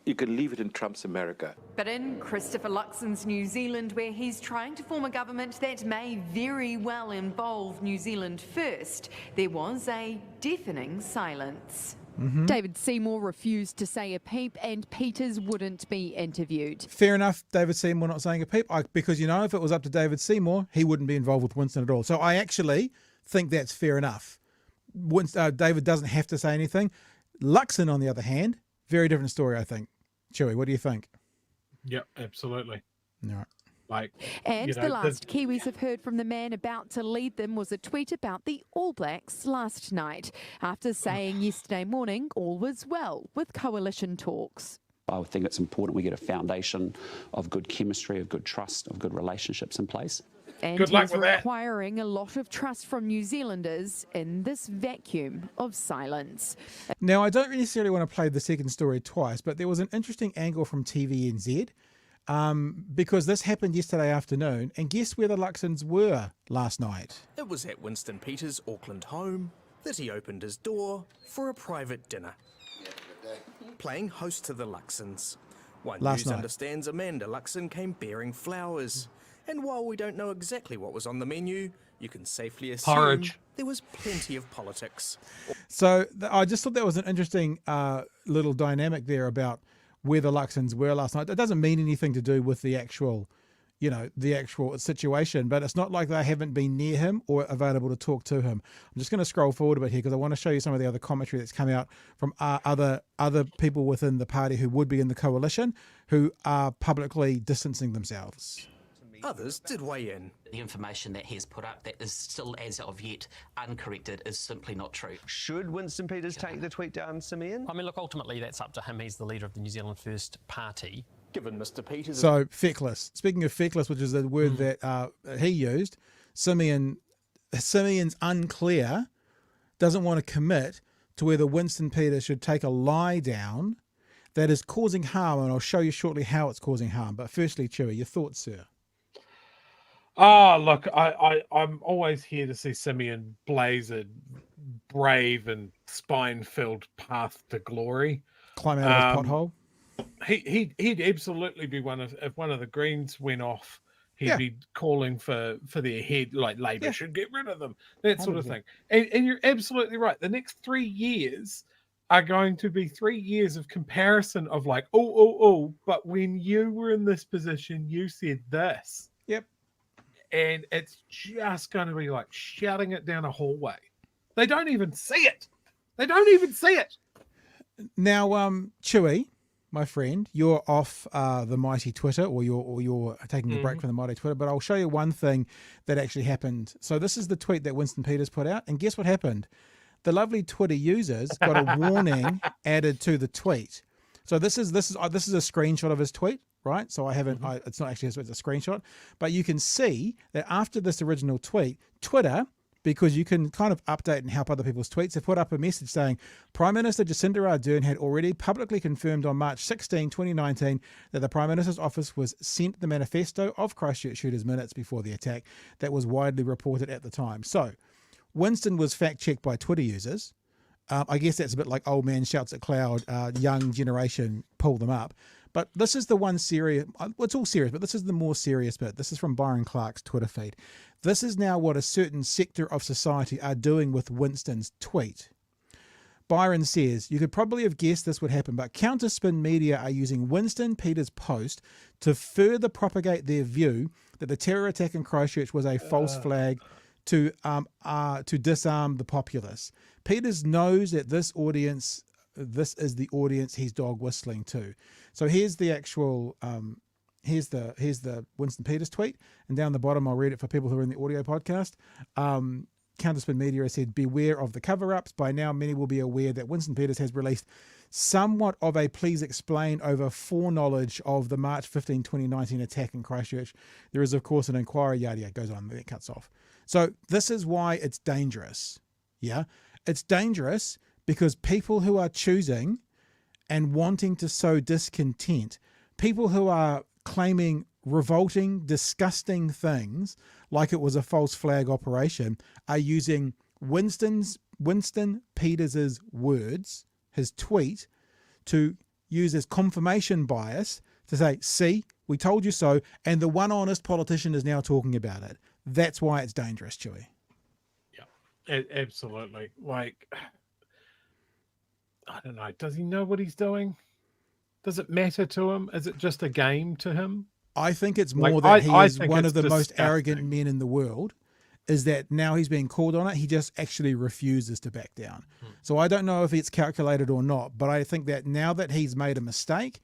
You can leave it in Trump's America. But in Christopher Luxon's New Zealand, where he's trying to form a government that may very well involve New Zealand first, there was a deafening silence. David Seymour refused to say a peep, and Peters wouldn't be interviewed. Fair enough, David Seymour not saying a peep, because, you know, if it was up to David Seymour, he wouldn't be involved with Winston at all. So I actually think that's fair enough. David doesn't have to say anything. Luxon, on the other hand, very different story, I think. Chewy, what do you think? Yep, absolutely. All right. And the last Kiwis have heard from the man about to lead them was a tweet about the All Blacks last night, after saying yesterday morning all was well with coalition talks. I think it's important we get a foundation of good chemistry, of good trust, of good relationships in place. And he's requiring a lot of trust from New Zealanders in this vacuum of silence. Now, I don't necessarily want to play the second story twice, but there was an interesting angle from TVNZ. Because this happened yesterday afternoon, and guess where the Luxons were last night? It was at Winston Peters' Auckland home that he opened his door for a private dinner, playing host to the Luxons. One news understands Amanda Luxon came bearing flowers, and while we don't know exactly what was on the menu, you can safely assume there was plenty of politics. So I just thought that was an interesting little dynamic there about where the Luxons were last night. It doesn't mean anything to do with the actual, you know, the actual situation, but it's not like they haven't been near him or available to talk to him. I'm just going to scroll forward a bit here because I want to show you some of the other commentary that's come out from other people within the party who would be in the coalition who are publicly distancing themselves. Others did weigh in. The information that he's put up that is still as of yet uncorrected is simply not true. Should Winston Peters take the tweet down, Simeon? I mean, look, ultimately that's up to him. He's the leader of the New Zealand First Party. Given Mr. Peters... So, feckless. Speaking of feckless, which is the word that he used, Simeon's unclear, doesn't want to commit to whether Winston Peters should take a lie down that is causing harm, and I'll show you shortly how it's causing harm. But firstly, Chewy, your thoughts, sir? Look, I'm always here to see Simeon blaze a brave and spine-filled path to glory. Climb out of his pothole. He'd absolutely be if one of the Greens went off, he'd be calling for their head, like Labour should get rid of them, that sort of thing. And you're absolutely right. The next 3 years are going to be 3 years of comparison of like, but when you were in this position, you said this. Yep. And it's just going to be like shouting it down a hallway. They don't even see it. They don't even see it. Now, Chewy, my friend, you're off the mighty Twitter, or you're taking a break from the mighty Twitter. But I'll show you one thing that actually happened. So this is the tweet that Winston Peters put out, and guess what happened? The lovely Twitter users got a warning added to the tweet. So this is a screenshot of his tweet. Right, so I haven't. It's not actually. It's a screenshot, but you can see that after this original tweet, Twitter, because you can kind of update and help other people's tweets, have put up a message saying Prime Minister Jacinda Ardern had already publicly confirmed on March 16, 2019, that the Prime Minister's office was sent the manifesto of Christchurch shooters minutes before the attack that was widely reported at the time. So Winston was fact-checked by Twitter users. I guess that's a bit like old man shouts at cloud, young generation pull them up. But this is the one serious, it's all serious, but this is the more serious bit. This is from Byron Clark's Twitter feed. This is now what a certain sector of society are doing with Winston's tweet. Byron says, you could probably have guessed this would happen, but counterspin media are using Winston Peters' post to further propagate their view that the terror attack in Christchurch was a false flag to disarm the populace. Peters knows that this is the audience he's dog whistling to. So here's the actual, here's the Winston Peters tweet, and down the bottom I'll read it for people who are in the audio podcast. Counterspin Media has said, beware of the cover-ups. By now many will be aware that Winston Peters has released somewhat of a please explain over foreknowledge of the March 15, 2019 attack in Christchurch. There is of course an inquiry, yada yada, goes on, then it cuts off. So this is why it's dangerous. Yeah, it's dangerous because people who are choosing and wanting to sow discontent, people who are claiming revolting, disgusting things like it was a false flag operation, are using Winston Peters' words, his tweet, to used as confirmation bias to say, see, we told you so, and the one honest politician is now talking about it. That's why it's dangerous, Chewy. Yeah, absolutely. Like, I don't know. Does he know what he's doing? Does it matter to him? Is it just a game to him? I think it's more that he is one of the most arrogant men in the world, is that now he's being called on it, he just actually refuses to back down. So I don't know if it's calculated or not, but I think that now that he's made a mistake,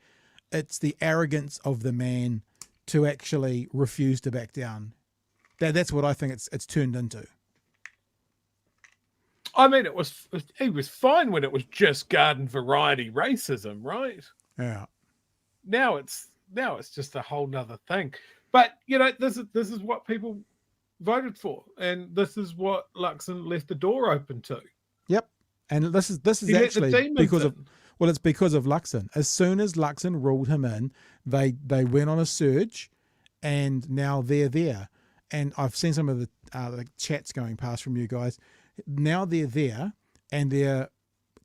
it's the arrogance of the man to actually refuse to back down. That's what I think it's turned into. I mean, he was fine when it was just garden variety racism, right? Yeah. Now it's just a whole nother thing. But this is what people voted for, and this is what Luxon left the door open to. Yep. And this is actually because of it's because of Luxon. As soon as Luxon ruled him in, they went on a surge, and now they're there. And I've seen some of the chats going past from you guys. Now they're there, and their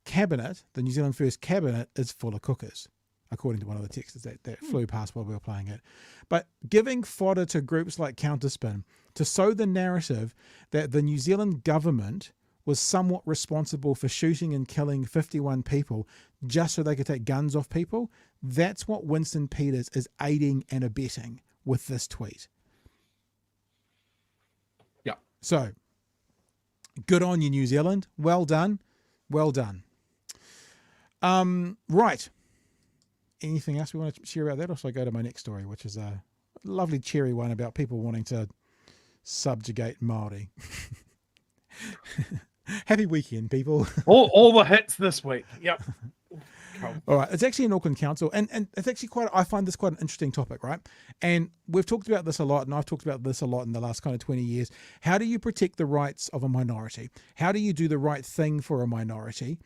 cabinet, the New Zealand First cabinet, is full of cookers, according to one of the texts that flew past while we were playing it. But giving fodder to groups like Counterspin to sow the narrative that the New Zealand government was somewhat responsible for shooting and killing 51 people just so they could take guns off people, that's what Winston Peters is aiding and abetting with this tweet. Yeah. So, good on you, New Zealand. Well done. Well done. Right. Anything else we want to share about that, or shall I go to my next story, which is a lovely cherry one about people wanting to subjugate Maori. Happy weekend, people. all the hits this week. Yep. Cool. All right. It's actually an Auckland council, and it's actually I find this quite an interesting topic, right? And we've talked about this a lot, and I've talked about this a lot in the last kind of 20 years. How do you protect the rights of a minority? How do you do the right thing for a minority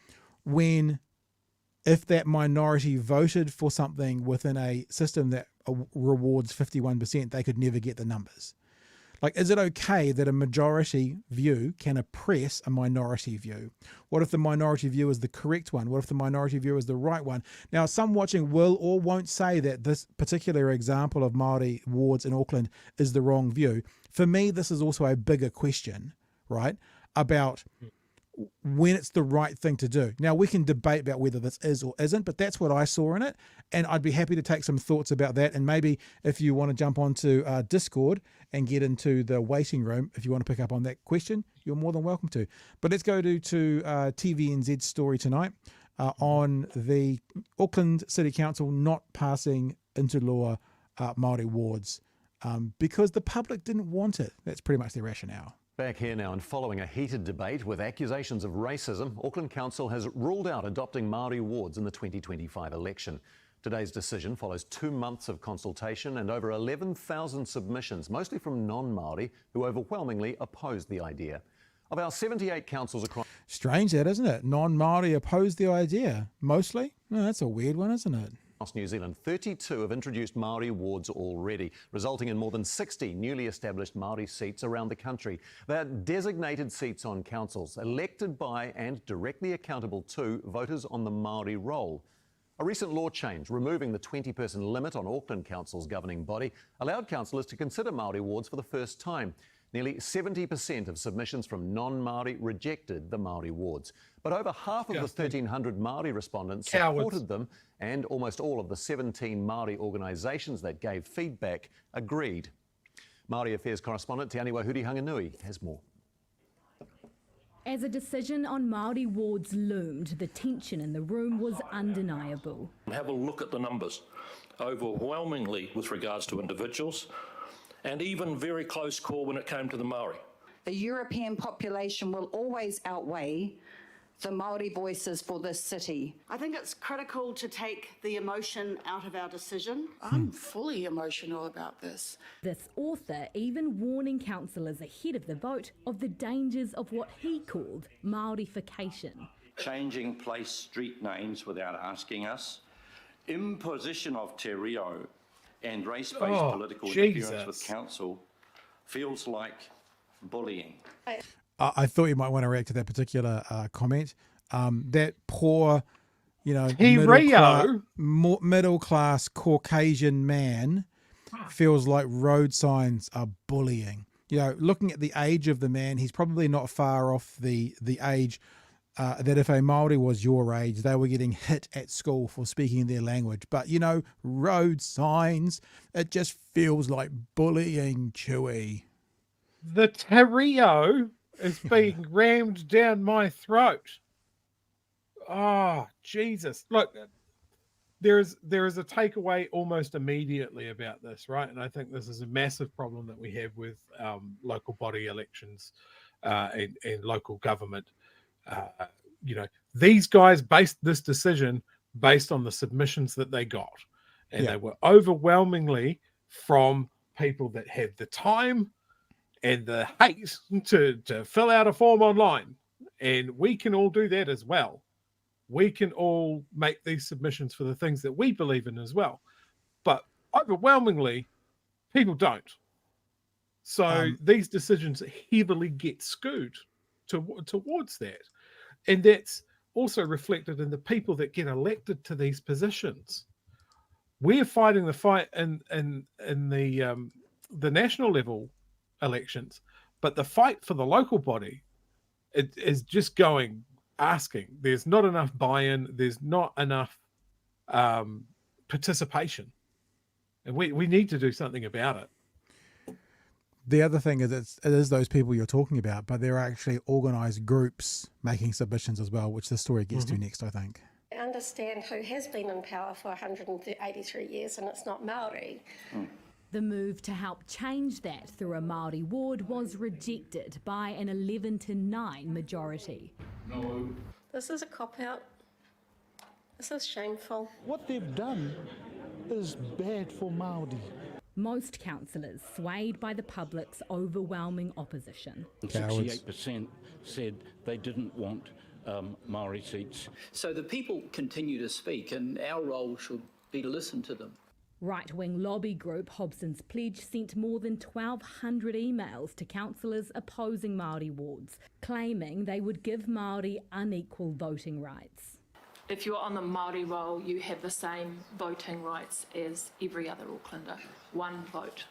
if that minority voted for something within a system that rewards 51%, they could never get the numbers? Like, is it okay that a majority view can oppress a minority view? What if the minority view is the correct one? What if the minority view is the right one? Now, some watching will or won't say that this particular example of Maori wards in Auckland is the wrong view. For me, this is also a bigger question, right, about when it's the right thing to do. Now, we can debate about whether this is or isn't, but that's what I saw in it, and I'd be happy to take some thoughts about that. And maybe if you want to jump onto Discord and get into the waiting room, if you want to pick up on that question, you're more than welcome to. But let's go to TVNZ's story tonight on the Auckland City Council not passing into law Maori wards because the public didn't want it. That's pretty much their rationale. Back here now, and following a heated debate with accusations of racism, Auckland Council has ruled out adopting Maori wards in the 2025 election. Today's decision follows 2 months of consultation and over 11,000 submissions, mostly from non-Maori, who overwhelmingly opposed the idea. Of our 78 councils across... Strange that, isn't it? Non-Maori opposed the idea, mostly? No, that's a weird one, isn't it? Across New Zealand, 32 have introduced Maori wards already, resulting in more than 60 newly established Maori seats around the country. They're designated seats on councils, elected by and directly accountable to voters on the Maori roll. A recent law change removing the 20-person limit on Auckland Council's governing body allowed councillors to consider Maori wards for the first time. Nearly 70% of submissions from non-Maori rejected the Maori wards. But over half of the 1,300 Maori respondents supported them, and almost all of the 17 Maori organisations that gave feedback agreed. Maori Affairs correspondent Te Aniwa Huri-Hanganui has more. As a decision on Maori wards loomed, the tension in the room was undeniable. Have a look at the numbers. Overwhelmingly with regards to individuals, and even very close call when it came to the Maori. The European population will always outweigh the Maori voices for this city. I think it's critical to take the emotion out of our decision. I'm fully emotional about this. This author even warning councillors ahead of the vote of the dangers of what he called Maorification. Changing place street names without asking us, imposition of te reo, and race-based political interference with council feels like bullying. I thought you might want to react to that particular comment. That poor you know, Rio, middle class Caucasian man feels like road signs are bullying. You know, looking at the age of the man, he's probably not far off the age that if a Maori was your age, they were getting hit at school for speaking their language. But, you know, road signs, it just feels like bullying, Chewy. The te Rio is being rammed down my throat. Oh, Jesus. Look, there is a takeaway almost immediately about this, right? And I think this is a massive problem that we have with local body elections and local government. You know, these guys based this decision based on the submissions that they got. And they were overwhelmingly from people that have the time and the hate to fill out a form online. And we can all do that as well. We can all make these submissions for the things that we believe in as well. But overwhelmingly, people don't. So these decisions heavily get skewed towards that. And that's also reflected in the people that get elected to these positions. We're fighting the fight in the national level elections, but the fight for the local body is just asking. There's not enough buy-in. There's not enough participation, and we need to do something about it. The other thing is it is those people you're talking about, but there are actually organised groups making submissions as well, which the story gets to next, I think. I understand who has been in power for 183 years, and it's not Maori. The move to help change that through a Maori ward was rejected by an 11-9 majority. No. This is a cop-out. This is shameful. What they've done is bad for Maori. Most councillors swayed by the public's overwhelming opposition. 68% said they didn't want Maori seats. So the people continue to speak, and our role should be to listen to them. Right-wing lobby group Hobson's Pledge sent more than 1,200 emails to councillors opposing Maori wards, claiming they would give Maori unequal voting rights. If you're on the Maori roll, you have the same voting rights as every other Aucklander. One vote.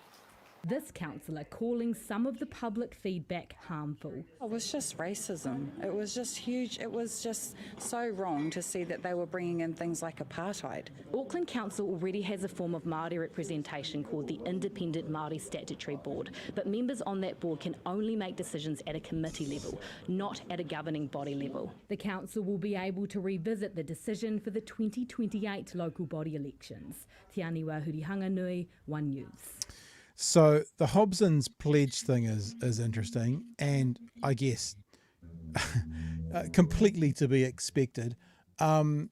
This councillor calling some of the public feedback harmful. It was just racism. It was just huge. It was just so wrong to see that they were bringing in things like apartheid. Auckland Council already has a form of Māori representation called the Independent Māori Statutory Board, but members on that board can only make decisions at a committee level, not at a governing body level. The council will be able to revisit the decision for the 2028 local body elections. Te Aniwa Hurihanga Nui, One News. So the Hobson's Pledge thing is interesting, and I guess completely to be expected. So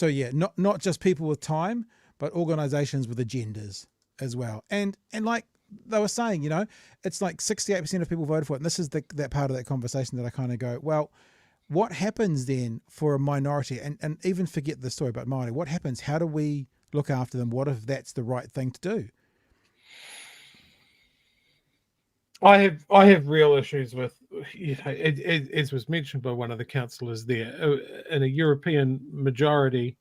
yeah, not just people with time, but organisations with agendas as well. And like they were saying, you know, it's like 68% of people voted for it. And this is that part of that conversation that I kind of go, well, what happens then for a minority? And even forget the story about Māori. What happens? How do we look after them? What if that's the right thing to do? I have real issues with, you know, as was mentioned by one of the councillors there, in a European majority,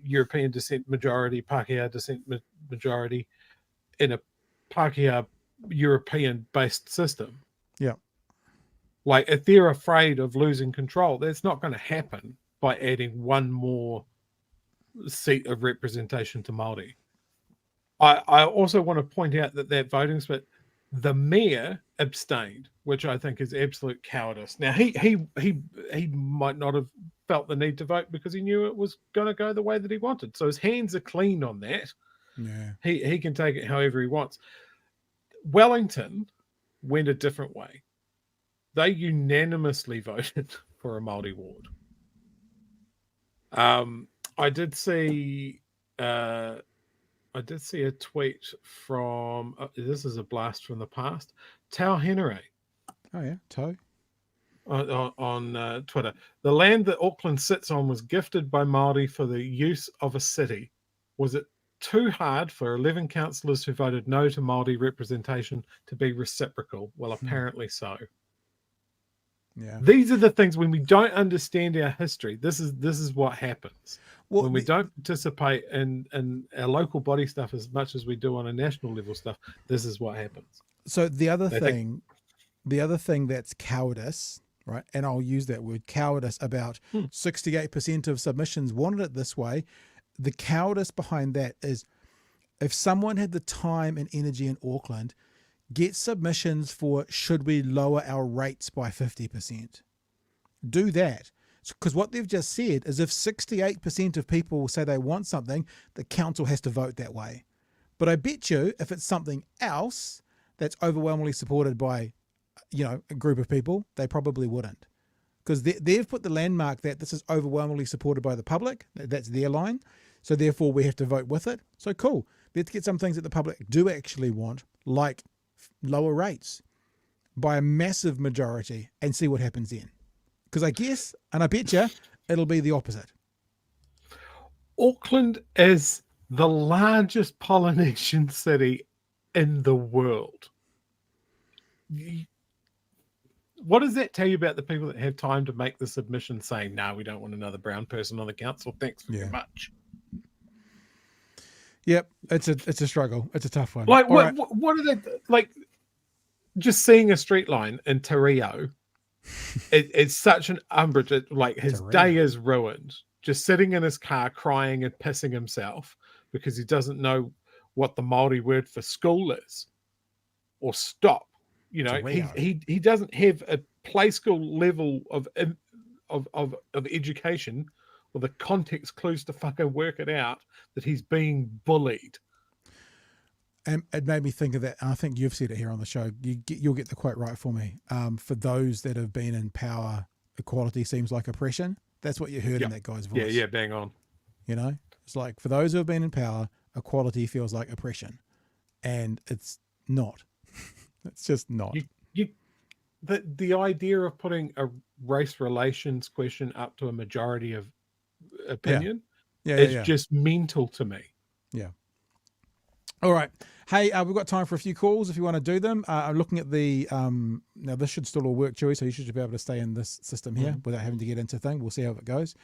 European descent majority, Pākehā descent majority, in a Pākehā European-based system. Yeah. Like, if they're afraid of losing control, that's not going to happen by adding one more seat of representation to Māori. I also want to point out that voting split, the mayor abstained, which I think is absolute cowardice. Now, he might not have felt the need to vote because he knew it was going to go the way that he wanted. So his hands are clean on that. Yeah. He can take it however he wants. Wellington went a different way. They unanimously voted for a Māori ward. I did see a tweet from, this is a blast from the past, Tau Henere. Oh yeah, Tau. On Twitter. The land that Auckland sits on was gifted by Māori for the use of a city. Was it too hard for 11 councillors who voted no to Māori representation to be reciprocal? Well, apparently so. Yeah. These are the things when we don't understand our history. This is what happens. Well, when we don't participate in our local body stuff as much as we do on a national level stuff, this is what happens. So the other thing that's cowardice, right? And I'll use that word cowardice about 68% of submissions wanted it this way. The cowardice behind that is if someone had the time and energy in Auckland, get submissions for should we lower our rates by 50%. Do that. Because what they've just said is if 68% of people say they want something, the council has to vote that way. But I bet you if it's something else that's overwhelmingly supported by, a group of people, they probably wouldn't. Because they've put the landmark that this is overwhelmingly supported by the public. That's their line. So therefore we have to vote with it. So cool. Let's get some things that the public do actually want, like lower rates by a massive majority and see what happens then. Because I guess, and I bet you, it'll be the opposite. Auckland is the largest Polynesian city in the world. What does that tell you about the people that have time to make the submission saying, no, we don't want another brown person on the council. Thanks very much. Yep. It's a struggle. It's a tough one. Like, what are they, like, just seeing a street line in Te Reo, it's such an umbrage. Like his day is ruined. Just sitting in his car crying and pissing himself because he doesn't know what the Maori word for school is or stop. He doesn't have a play school level of education or the context clues to fucking work it out that he's being bullied. And it made me think of that. And I think you've said it here on the show. You'll get the quote right for me. For those that have been in power, equality seems like oppression. That's what you heard in that guy's voice. Yeah, bang on. It's like for those who have been in power, equality feels like oppression, and it's not. It's just not. The idea of putting a race relations question up to a majority of opinion is just mental to me. Yeah. All right. Hey, we've got time for a few calls if you want to do them. I'm looking at the now this should still all work, Chewy, so you should be able to stay in this system here without having to get into thing. We'll see how it goes.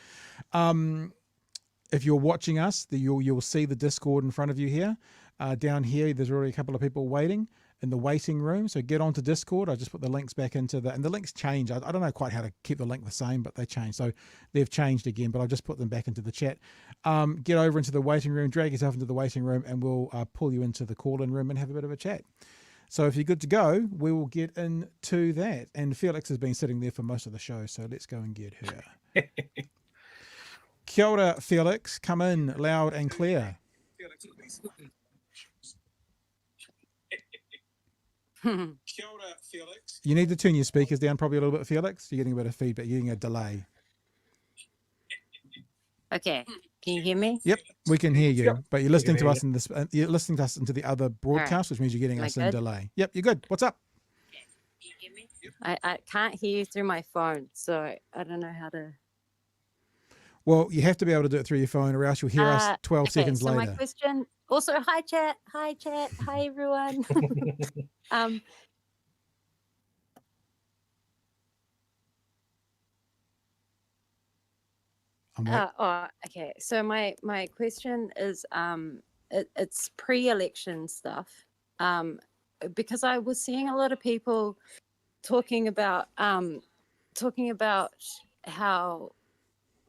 If you're watching us, you'll see the Discord in front of you here. Down here, there's already a couple of people waiting in the waiting room. So get onto Discord. I just put the links back into and the links change. I don't know quite how to keep the link the same, but they change. So they've changed again, but I'll just put them back into the chat. Get over into the waiting room, drag yourself into the waiting room, and we'll pull you into the call-in room and have a bit of a chat. So if you're good to go, we will get into that. And Felix has been sitting there for most of the show, so let's go and get her. Kia ora, Felix. Come in loud and clear. Kia ora, Felix. You need to turn your speakers down probably a little bit, Felix. You're getting a bit of feedback. You're getting a delay. Okay. Can you hear me? Yep, we can hear you. But you're listening to us in this. You're listening to us into the other broadcast, which means you're getting us in delay. Yep, you're good. What's up? Can you hear me? I can't hear you through my phone, so I don't know how to. Well, you have to be able to do it through your phone, or else you'll hear us 12 seconds later. My question. Also, hi chat, hi everyone. Okay. So my question is, it's pre-election stuff, because I was seeing a lot of people talking about how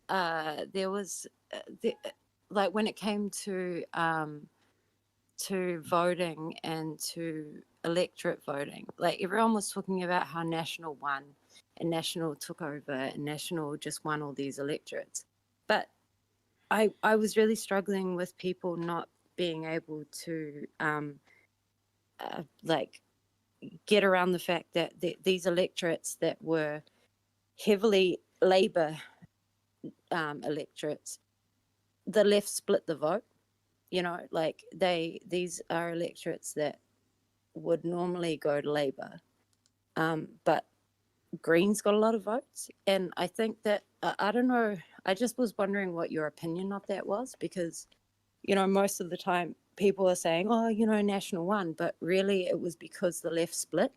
there was like when it came to voting and to electorate voting, like everyone was talking about how National won and National took over and National just won all these electorates. But I was really struggling with people not being able to like get around the fact that these electorates that were heavily Labour electorates, the left split the vote. Like these are electorates that would normally go to Labour, but Greens got a lot of votes. And I think that, I don't know, I just was wondering what your opinion of that was, because, most of the time people are saying, oh, National won, but really it was because the left split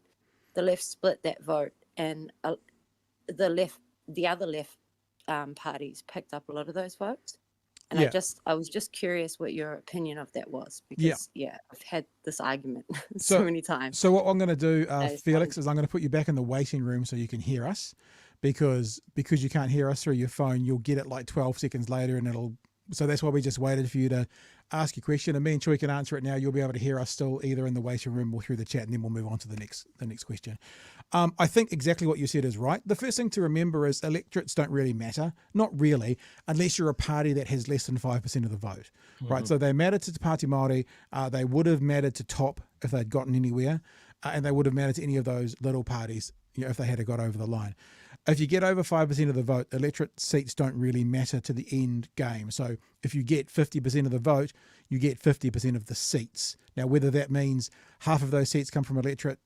that vote. And the other left parties picked up a lot of those votes. And I was just curious what your opinion of that was, because I've had this argument so many times. So what I'm going to do, Felix, is I'm going to put you back in the waiting room so you can hear us, because you can't hear us through your phone, you'll get it like 12 seconds later, and so that's why we just waited for you to ask your question, and me and Chewy can answer it now. You'll be able to hear us still either in the waiting room or through the chat, and then we'll move on to the next question. I think exactly what you said is right. The first thing to remember is electorates don't really matter, not really, unless you're a party that has less than 5% of the vote, right? So they matter to Te Pāti Māori. They would have mattered to TOP if they'd gotten anywhere, and they would have mattered to any of those little parties, if they had got over the line. If you get over 5% of the vote, electorate seats don't really matter to the end game. So if you get 50% of the vote, you get 50% of the seats. Now, whether that means half of those seats come from electorate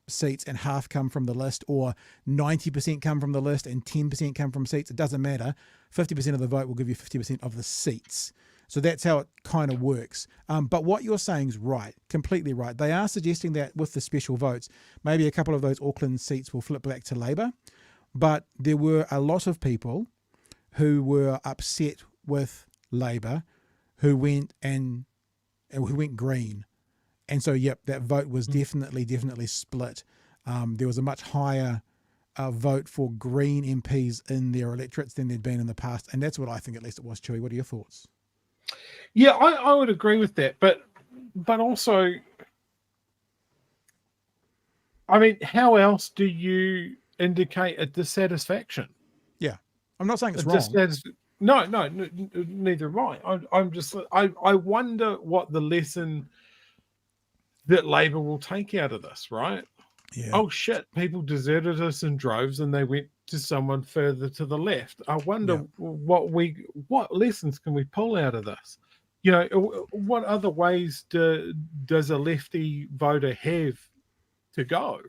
seats and half come from the list, or 90% come from the list and 10% come from seats, it doesn't matter. 50% of the vote will give you 50% of the seats. So that's how it kind of works. But what you're saying is right, completely right. They are suggesting that with the special votes, maybe a couple of those Auckland seats will flip back to Labour. But there were a lot of people who were upset with Labour who went green. And so, that vote was definitely split. There was a much higher vote for Green MPs in their electorates than there'd been in the past. And that's what I think, at least it was. Chewy, what are your thoughts? Yeah, I would agree with that. But also, I mean, how else do you indicate a dissatisfaction? Yeah, I'm not saying it's wrong. No, neither am I. I'm just, I wonder what the lesson that Labour will take out of this, right? Yeah. Oh shit, people deserted us in droves and they went to someone further to the left. I wonder what lessons can we pull out of this? What other ways does a lefty voter have to go?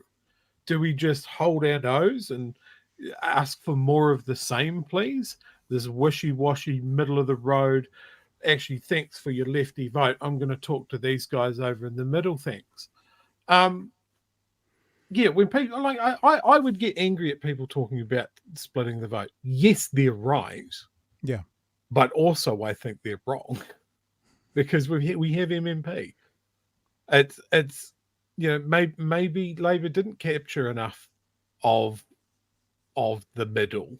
Do we just hold our nose and ask for more of the same, please? This wishy-washy, middle of the road, actually, thanks for your lefty vote, I'm going to talk to these guys over in the middle, thanks. When people, like, I would get angry at people talking about splitting the vote. Yes, they're right. Yeah. But also I think they're wrong, because we have MMP. It's maybe Labour didn't capture enough of the middle.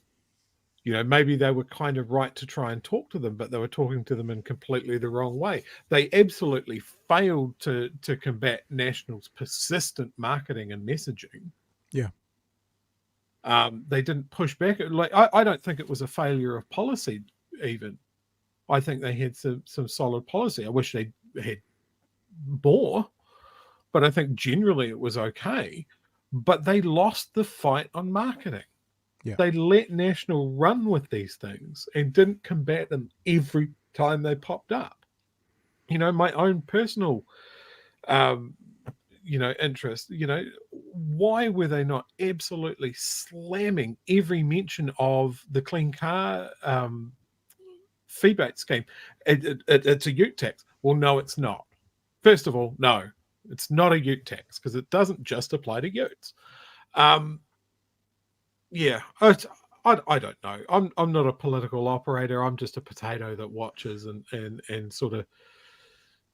Maybe they were kind of right to try and talk to them, but they were talking to them in completely the wrong way. They absolutely failed to combat National's persistent marketing and messaging. Yeah. They didn't push back. I don't think it was a failure of policy even. I think they had some solid policy. I wish they had more. But I think generally it was okay. But they lost the fight on marketing. Yeah. They let National run with these things and didn't combat them every time they popped up. My own personal, interest, why were they not absolutely slamming every mention of the clean car rebate scheme? It's a ute tax. Well, no, it's not. First of all, no. It's not a ute tax because it doesn't just apply to utes. I don't know. I'm not a political operator. I'm just a potato that watches and sort of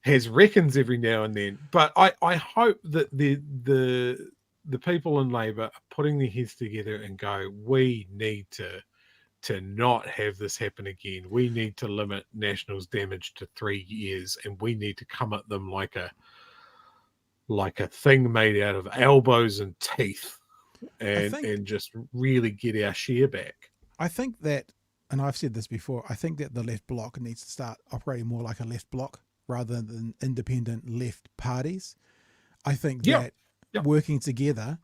has reckons every now and then. But I hope that the people in Labour are putting their heads together and go, we need to not have this happen again. We need to limit National's damage to 3 years, and we need to come at them like a thing made out of elbows and teeth, and just really get our share back. I think that, and I've said this before, I think that the left bloc needs to start operating more like a left bloc rather than independent left parties. I think that working together,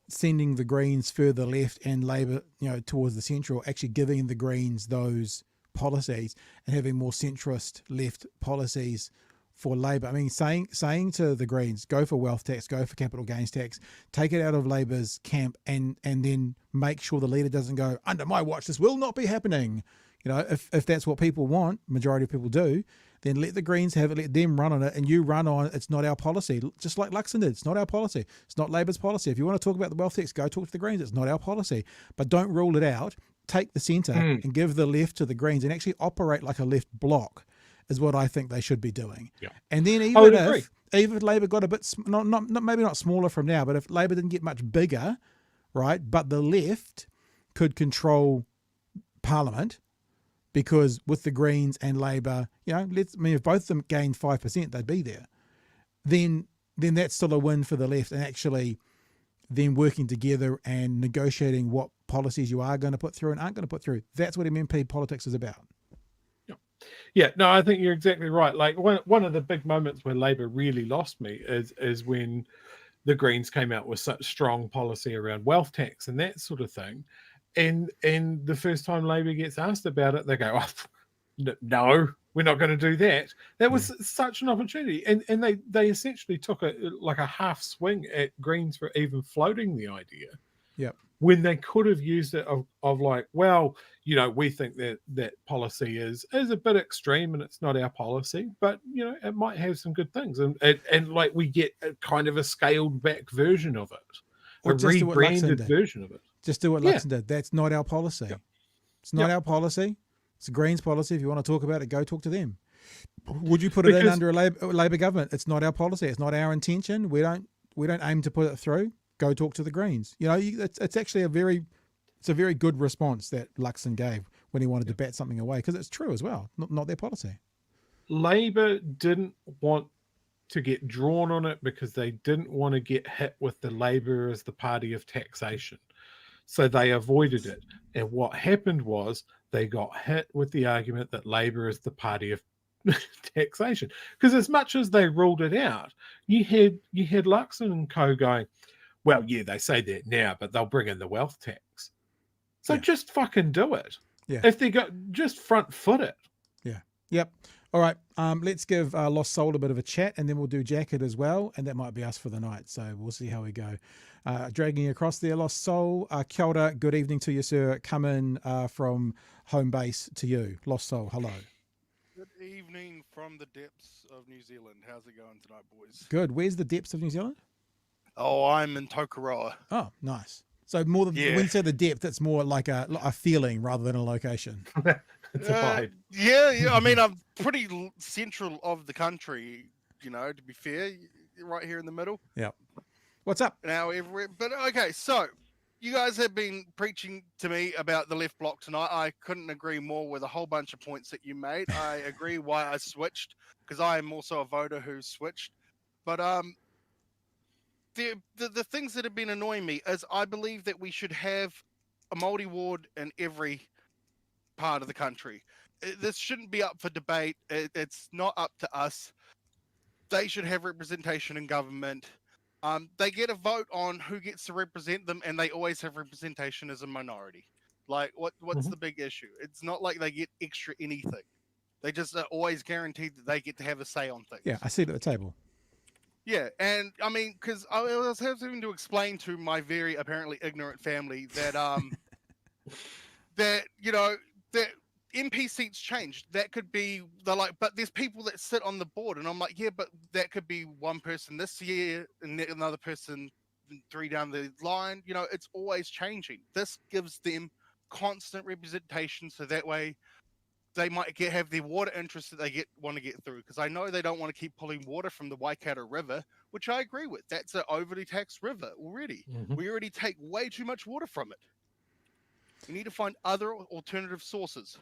sending the Greens further left and Labour, towards the central, actually giving the Greens those policies and having more centrist left policies for Labour. I mean, saying to the Greens, go for wealth tax, go for capital gains tax, take it out of Labour's camp, and then make sure the leader doesn't go, under my watch, this will not be happening. If that's what people want, majority of people do, then let the Greens have it, let them run on it, and you run on it's not our policy. Just like Luxon did, it's not our policy. It's not Labor's policy. If you want to talk about the wealth tax, go talk to the Greens. It's not our policy. But don't rule it out. Take the centre and give the left to the Greens and actually operate like a left bloc is what I think they should be doing. Yeah. And then even if Labor got a bit, maybe not smaller from now, but if Labor didn't get much bigger, right, but the left could control Parliament, because with the Greens and Labor, if both of them gained 5%, they'd be there. Then that's still a win for the left, and actually then working together and negotiating what policies you are going to put through and aren't going to put through. That's what MMP politics is about. Yeah, no, I think you're exactly right. Like one of the big moments where Labor really lost me is when the Greens came out with such strong policy around wealth tax and that sort of thing. And the first time Labor gets asked about it, they go, oh, no, we're not going to do that. That was such an opportunity. And they essentially took a half swing at Greens for even floating the idea. Yep. When they could have used it of like, well, we think that policy is a bit extreme and it's not our policy, but it might have some good things, and like we get a kind of a scaled back version of it, or a rebranded version of it. Just do what Luxon did. That's not our policy. Yep. It's not our policy. It's the Greens' policy. If you want to talk about it, go talk to them. Would you put it in under a Labor government? It's not our policy. It's not our intention. We don't aim to put it through. Go talk to the Greens. It's actually a very good response that Luxon gave when he wanted to bat something away, because it's true as well. Not their policy. Labor didn't want to get drawn on it because they didn't want to get hit with the Labor as the party of taxation. So they avoided it. And what happened was they got hit with the argument that Labor is the party of taxation. Because as much as they ruled it out, you had Luxon and co going, well, yeah, they say that now, but they'll bring in the wealth tax. So just fucking do it. Yeah. If they just front foot it. Yeah. Yep. All right. Let's give Lost Soul a bit of a chat, and then we'll do Jacket as well, and that might be us for the night. So we'll see how we go. Dragging you across there, Lost Soul. Kia ora, good evening to you, sir. Come in from home base to you. Lost Soul, hello. Good evening from the depths of New Zealand. How's it going tonight, boys? Good. Where's the depths of New Zealand? Oh, I'm in Tokoroa. Oh, nice. So more than when you say the depth, it's more like a feeling rather than a location. It's a vibe. Yeah. I mean, I'm pretty central of the country, to be fair, right here in the middle. Yeah. What's up? Now, everywhere. But okay, so you guys have been preaching to me about the left block tonight. I couldn't agree more with a whole bunch of points that you made. I agree why I switched, because I am also a voter who switched. But the things that have been annoying me is I believe that we should have a Maori ward in every part of the country. This shouldn't be up for debate. It's not up to us. They should have representation in government. They get a vote on who gets to represent them, and they always have representation as a minority. Like, what's the big issue? It's not like they get extra anything. They just are always guaranteed that they get to have a say on things. Yeah, I see it at the table. Yeah, and I mean, because I was having to explain to my very apparently ignorant family that that MP seats changed. That could be but there's people that sit on the board, and I'm like, yeah, but that could be one person this year and another person 3 down the line. It's always changing. This gives them constant representation, so that way they might have their water interests that they want to get through. Because I know they don't want to keep pulling water from the Waikato River, which I agree with. That's an overly taxed river already. We already take way too much water from it. We need to find other alternative sources.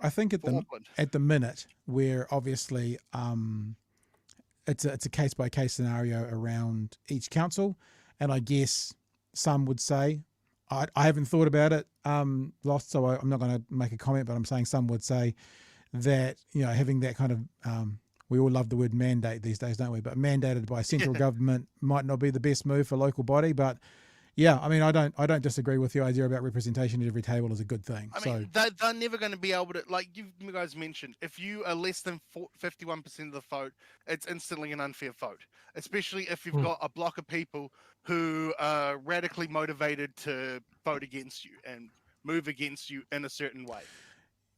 I think at the minute, we're obviously it's a case by case scenario around each council, and I guess some would say, I haven't thought about it, Lost, so I'm not going to make a comment, but I'm saying some would say that having that kind of we all love the word mandate these days, don't we? But mandated by central government might not be the best move for local body, but. Yeah, I mean, I don't disagree with the idea about representation at every table is a good thing. I mean, they're never going to be able to, like you guys mentioned, if you are less than 51% of the vote, it's instantly an unfair vote, especially if you've got a block of people who are radically motivated to vote against you and move against you in a certain way.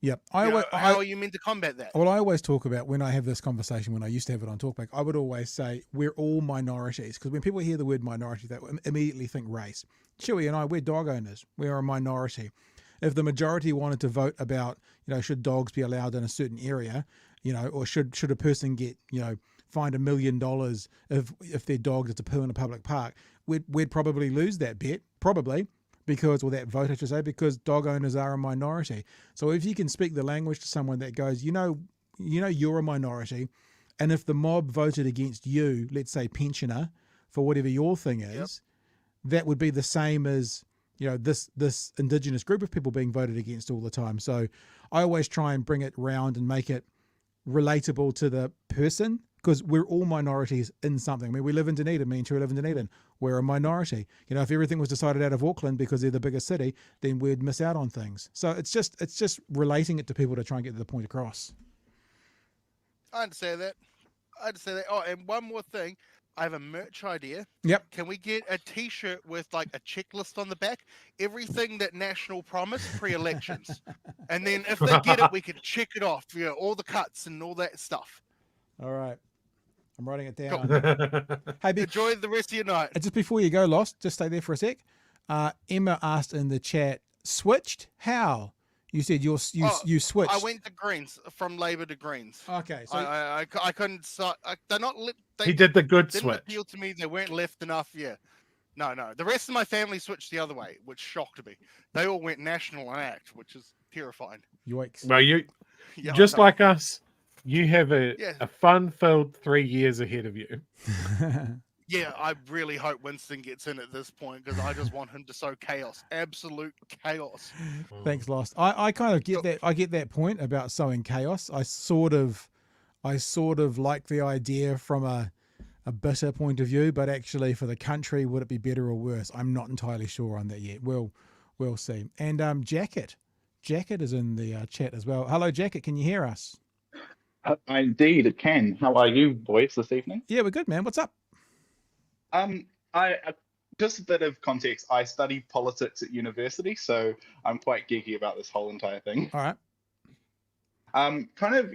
Yep. How are you meant to combat that? Well, I always talk about, when I have this conversation, when I used to have it on Talkback, I would always say we're all minorities, because when people hear the word minority, they immediately think race. Chewy and I, we're dog owners. We're a minority. If the majority wanted to vote about, should dogs be allowed in a certain area, or should a person get, fined $1 million if their dog is to poo in a public park, we'd probably lose that bet, probably. Or that vote, I should say, because dog owners are a minority. So if you can speak the language to someone that goes, you're a minority, and if the mob voted against you, let's say pensioner, for whatever your thing is, that would be the same as, this Indigenous group of people being voted against all the time. So I always try and bring it round and make it relatable to the person, because we're all minorities in something. I mean, we live in Dunedin. Me and Chewy live in Dunedin. We're a minority. If everything was decided out of Auckland because they're the biggest city, then we'd miss out on things. So it's just relating it to people to try and get the point across. I understand that. Oh, and one more thing. I have a merch idea. Yep. Can we get a T-shirt with like a checklist on the back? Everything that National promised pre-elections. And then if they get it, we can check it off. All the cuts and all that stuff. All right. I'm writing it down. Cool. Hey, enjoy the rest of your night. Just before you go, Lost, just stay there for a sec. Emma asked in the chat, switched? How? You said you switched. I went to Greens, from Labour to Greens. Okay. So I couldn't. They're not. He did the good didn't switch. Appeal to me. They weren't left enough. Yeah. No. The rest of my family switched the other way, which shocked me. They all went National and ACT, which is terrifying. Yikes. Well, Yeah, just like us, you have a Yeah. fun-filled 3 years ahead of you. Yeah, I really hope Winston gets in at this point, because I just want him to sow chaos, absolute chaos. Thanks, Lost. I kind of get that. I get that point about sowing chaos. I sort of like the idea from a bitter point of view, but actually for the country, would it be better or worse? I'm not entirely sure on that yet. We'll see. And Jacket is in the chat as well. Hello, Jacket. Can you hear us? Indeed, it can. How are you, boys, this evening? Yeah, we're good, man. What's up? I just a bit of context. I study politics at university, so I'm quite geeky about this whole entire thing. All right.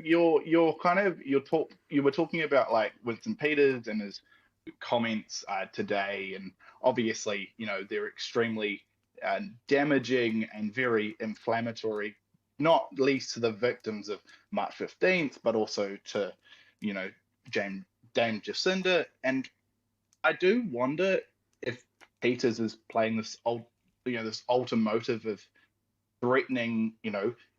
You were talking about like Winston Peters and his comments today, and obviously, they're extremely damaging and very inflammatory, not least to the victims of March 15th, but also to, Dame Jacinda. And I do wonder if Peters is playing this alter motive of threatening,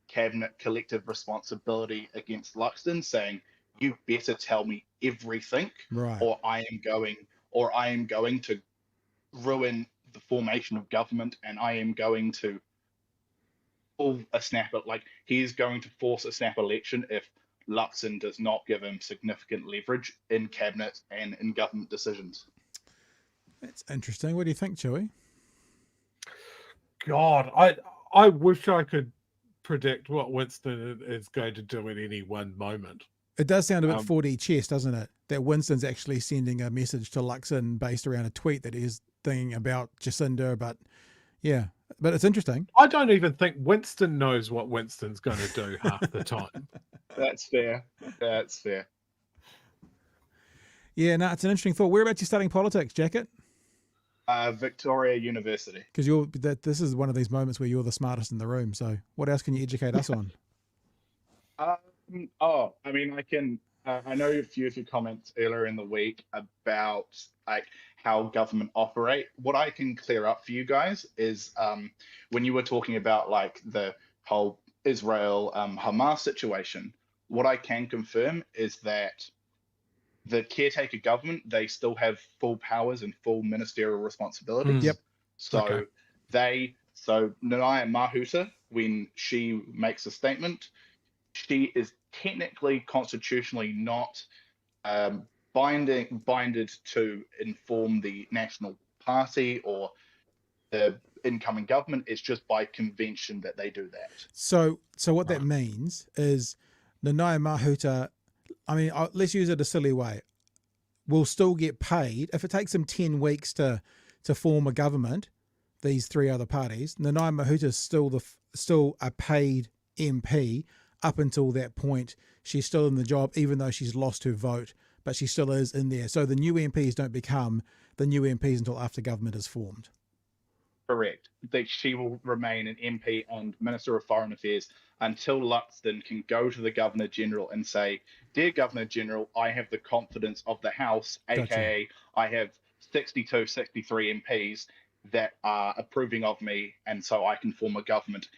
cabinet collective responsibility against Luxton, saying, "You better tell me everything, right, or I am going to ruin the formation of government, and I am going to pull a snap." Like, he is going to force a snap election if Luxon does not give him significant leverage in cabinet and in government decisions. That's interesting. What do you think, Chewy? God, I wish I could predict what Winston is going to do in any one moment. It does sound a bit 4D chess, doesn't it? That Winston's actually sending a message to Luxon based around a tweet that he's thinking about Jacinda, but it's interesting. I don't even think Winston knows what Winston's going to do half the time. That's fair. Yeah, no, it's an interesting thought. Whereabouts you studying politics, Jacket? Victoria University. Because this is one of these moments where you're the smartest in the room. So what else can you educate us on? I know a few of your comments earlier in the week about like how government operate. What I can clear up for you guys is when you were talking about like the whole Israel Hamas situation, what I can confirm is that the caretaker government, they still have full powers and full ministerial responsibilities. Yep. So Nanaia Mahuta, when she makes a statement, she is technically constitutionally not binded to inform the National Party or the incoming government. It's just by convention that they do that. So what that means is Nanaia Mahuta, let's use it a silly way, will still get paid. If it takes them 10 weeks to form a government, these three other parties, Nanaia Mahuta is still a paid MP. Up until that point, she's still in the job, even though she's lost her vote, but she still is in there. So the new MPs don't become the new MPs until after government is formed. Correct. That she will remain an MP and Minister of Foreign Affairs until Luxton can go to the Governor General and say, "Dear Governor General, I have the confidence of the House, aka I have 62, 63 MPs that are approving of me, and so I can form a government."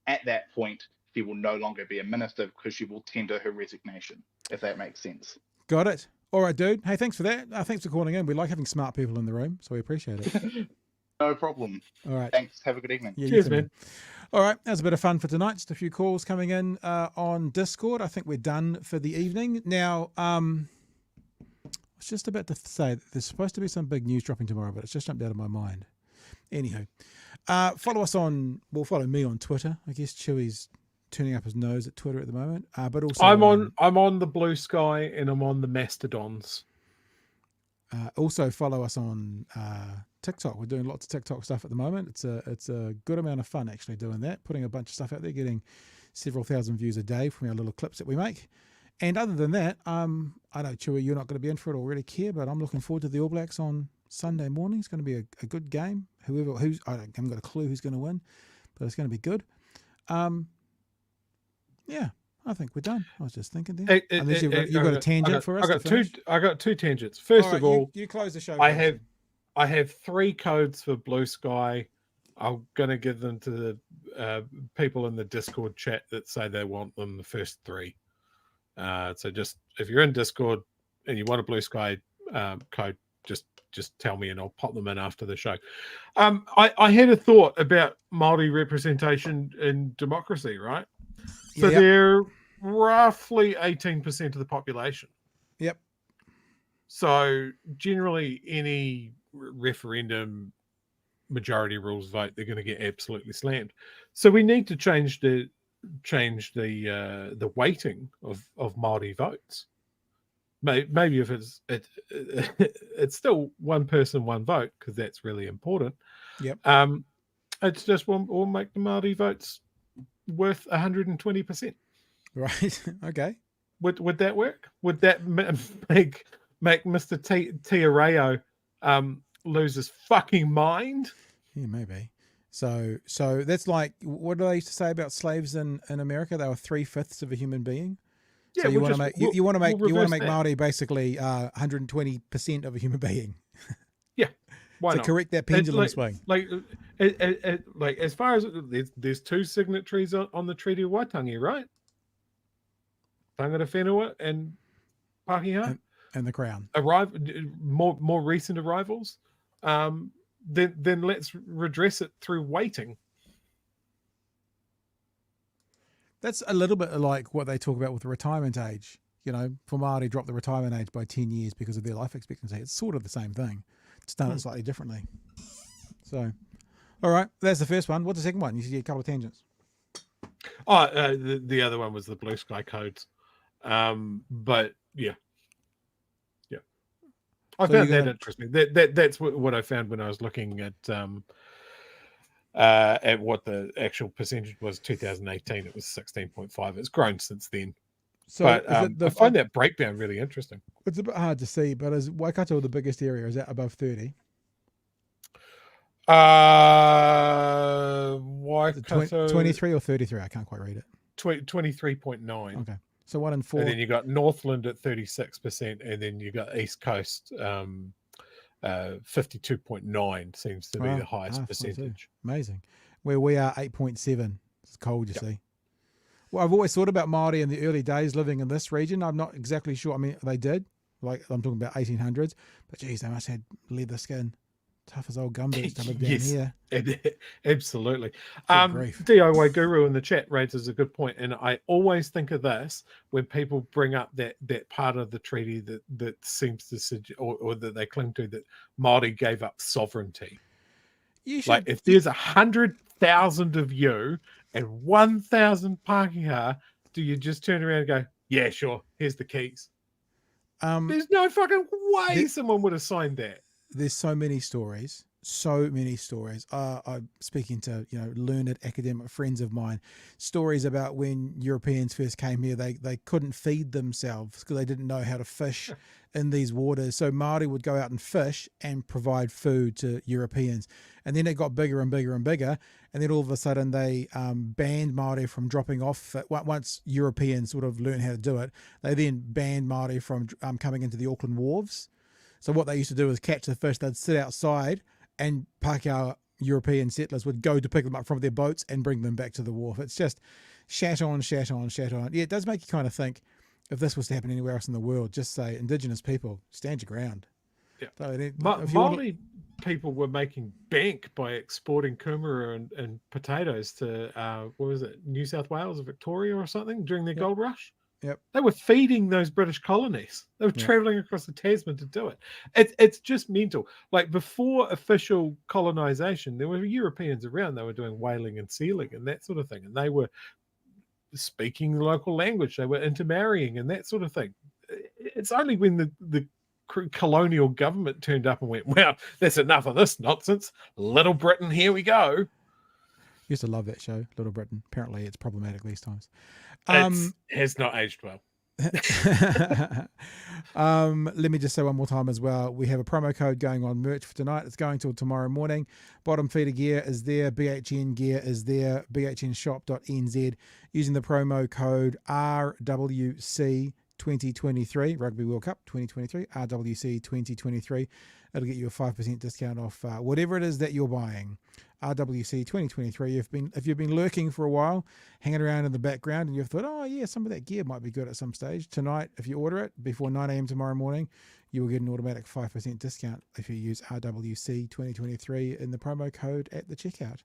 At that point, she will no longer be a minister because she will tender her resignation, if that makes sense. Got it. All right, dude. Hey, thanks for that. Thanks for calling in. We like having smart people in the room, so we appreciate it. No problem. All right. Thanks. Have a good evening. Yeah, Cheers, man. All right. That was a bit of fun for tonight. Just a few calls coming in on Discord. I think we're done for the evening. Now, I was just about to say that there's supposed to be some big news dropping tomorrow, but it's just jumped out of my mind. Anyhow, follow me on Twitter. I guess Chewy's turning up his nose at Twitter at the moment. But also I'm on the Blue Sky and I'm on the Mastodons. Also follow us on TikTok. We're doing lots of TikTok stuff at the moment. It's a good amount of fun actually doing that, putting a bunch of stuff out there, getting several thousand views a day from our little clips that we make. And other than that, I know, Chewy, you're not going to be in for it or really care, but I'm looking forward to the All Blacks on Sunday morning. It's going to be a good game. I haven't got a clue who's going to win, but it's going to be good. Yeah, I think we're done. I was just thinking there. Unless you've got a tangent for us. I got two tangents. First of all, you close the show. I have 3 codes for Blue Sky. I'm going to give them to the people in the Discord chat that say they want them, the first 3. So just if you're in Discord and you want a Blue Sky code, just tell me and I'll pop them in after the show. I had a thought about Māori representation in democracy, right? So they're roughly 18% of the population. Yep. So generally any referendum majority rules vote, they're going to get absolutely slammed. So we need to change the weighting of Māori votes. Maybe if it's still one person, one vote, because that's really important. Yep. It's just we'll make the Māori votes worth 120%. Right. Okay. Would that work? Would that make Mr. Tiareo lose his fucking mind? Yeah, maybe. So that's like, what do they used to say about slaves in America? They were 3/5 of a human being. Yeah, so you want to make Māori Māori basically 120% of a human being. Yeah. Why not? Correct that pendulum swing. Like as far as there's 2 signatories on the Treaty of Waitangi, right? Tangata Whenua and Pākehā and the Crown. More recent arrivals. Then let's redress it through waiting. That's a little bit like what they talk about with the retirement age. You know, for Māori, drop the retirement age by 10 years because of their life expectancy. It's sort of the same thing. It's done it slightly differently. So, all right, that's the first one. What's the second one? You see a couple of tangents. The other one was the Blue Sky codes. But yeah. I found that interesting. That's what I found when I was looking at what the actual percentage was. 2018, it was 16.5. It's grown since then. So but I find that breakdown really interesting. It's a bit hard to see, but is Waikato the biggest area? Is that above 30? Waikato 23 or 33? I can't quite read it. 23.9. Okay. So 1 in 4. And then you got Northland at 36%, and then you got East Coast 52.9 seems to be the highest percentage. Amazing. Where we are 8.7. It's cold, you see. Well, I've always thought about Māori in the early days living in this region. I'm not exactly sure. I mean, they did. Like, I'm talking about 1800s. But, geez, they must have had leather skin. Tough as old gumboots to live down here. Absolutely. DIY Guru in the chat raises a good point, and I always think of this when people bring up that part of the treaty that seems to suggest, or that they cling to, that Māori gave up sovereignty. Like, if there's 100,000 of you and 1,000 Pākehā, do you just turn around and go, yeah, sure, here's the keys? There's no fucking way someone would have signed that. There's so many stories so many stories. I'm speaking to, learned academic friends of mine, stories about when Europeans first came here, they couldn't feed themselves because they didn't know how to fish in these waters. So Māori would go out and fish and provide food to Europeans. And then it got bigger and bigger and bigger. And then all of a sudden they banned Māori from dropping off. Once Europeans sort of learned how to do it, they then banned Māori from coming into the Auckland wharves. So what they used to do is catch the fish, they'd sit outside, and Pākehā European settlers would go to pick them up from their boats and bring them back to the wharf. It's just shat on, shat on, shat on. Yeah, it does make you kind of think, if this was to happen anywhere else in the world, just say, Indigenous people, stand your ground. Yeah. So Māori people were making bank by exporting kumara and potatoes to, New South Wales or Victoria or something during their gold rush. Yep. They were feeding those British colonies. They were traveling across the Tasman to do it. It's just mental. Like before official colonization, there were Europeans around. They were doing whaling and sealing and that sort of thing. And they were speaking the local language. They were intermarrying and that sort of thing. It's only when the colonial government turned up and went, well, that's enough of this nonsense. Little Britain, here we go. Used to love that show, Little Britain. Apparently it's problematic these times. It has not aged well. Let me just say one more time as well. We have a promo code going on merch for tonight. It's going till tomorrow morning. Bottom feeder gear is there. BHN gear is there. bhnshop.nz. Using the promo code RWC 2023, Rugby World Cup 2023, RWC 2023. It'll get you a 5% discount off whatever it is that you're buying. RWC 2023. If you've been lurking for a while, hanging around in the background, and you've thought, oh yeah, some of that gear might be good at some stage. Tonight, if you order it before 9 a.m. tomorrow morning, you will get an automatic 5% discount if you use RWC 2023 in the promo code at the checkout.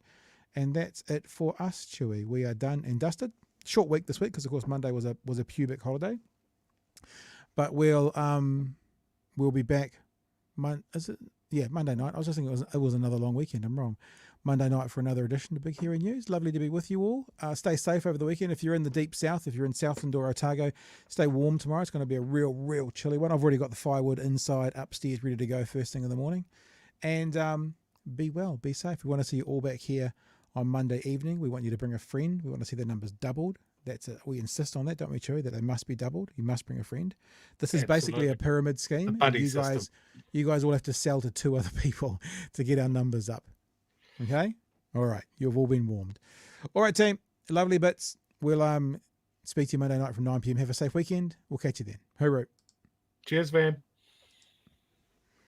And that's it for us, Chewy. We are done and dusted. Short week this week because, of course, Monday was a pubic holiday. But we'll be back. Monday night. I was just thinking it was another long weekend. I'm wrong. Monday night for another edition of Big Hero News. Lovely to be with you all. Stay safe over the weekend. If you're in the deep south, if you're in Southland or Otago, stay warm tomorrow. It's going to be a real chilly one. I've already got the firewood inside upstairs ready to go first thing in the morning. And be well, be safe. We want to see you all back here on Monday evening. We want you to bring a friend. We want to see the numbers doubled. That's it. We insist on that, don't we, Chewy? That they must be doubled. You must bring a friend. This is basically a pyramid scheme. You guys all have to sell to 2 other people to get our numbers up. Okay? All right. You've all been warmed. All right, team. Lovely bits. We'll speak to you Monday night from 9 p.m. Have a safe weekend. We'll catch you then. Hooroo. Cheers, Van.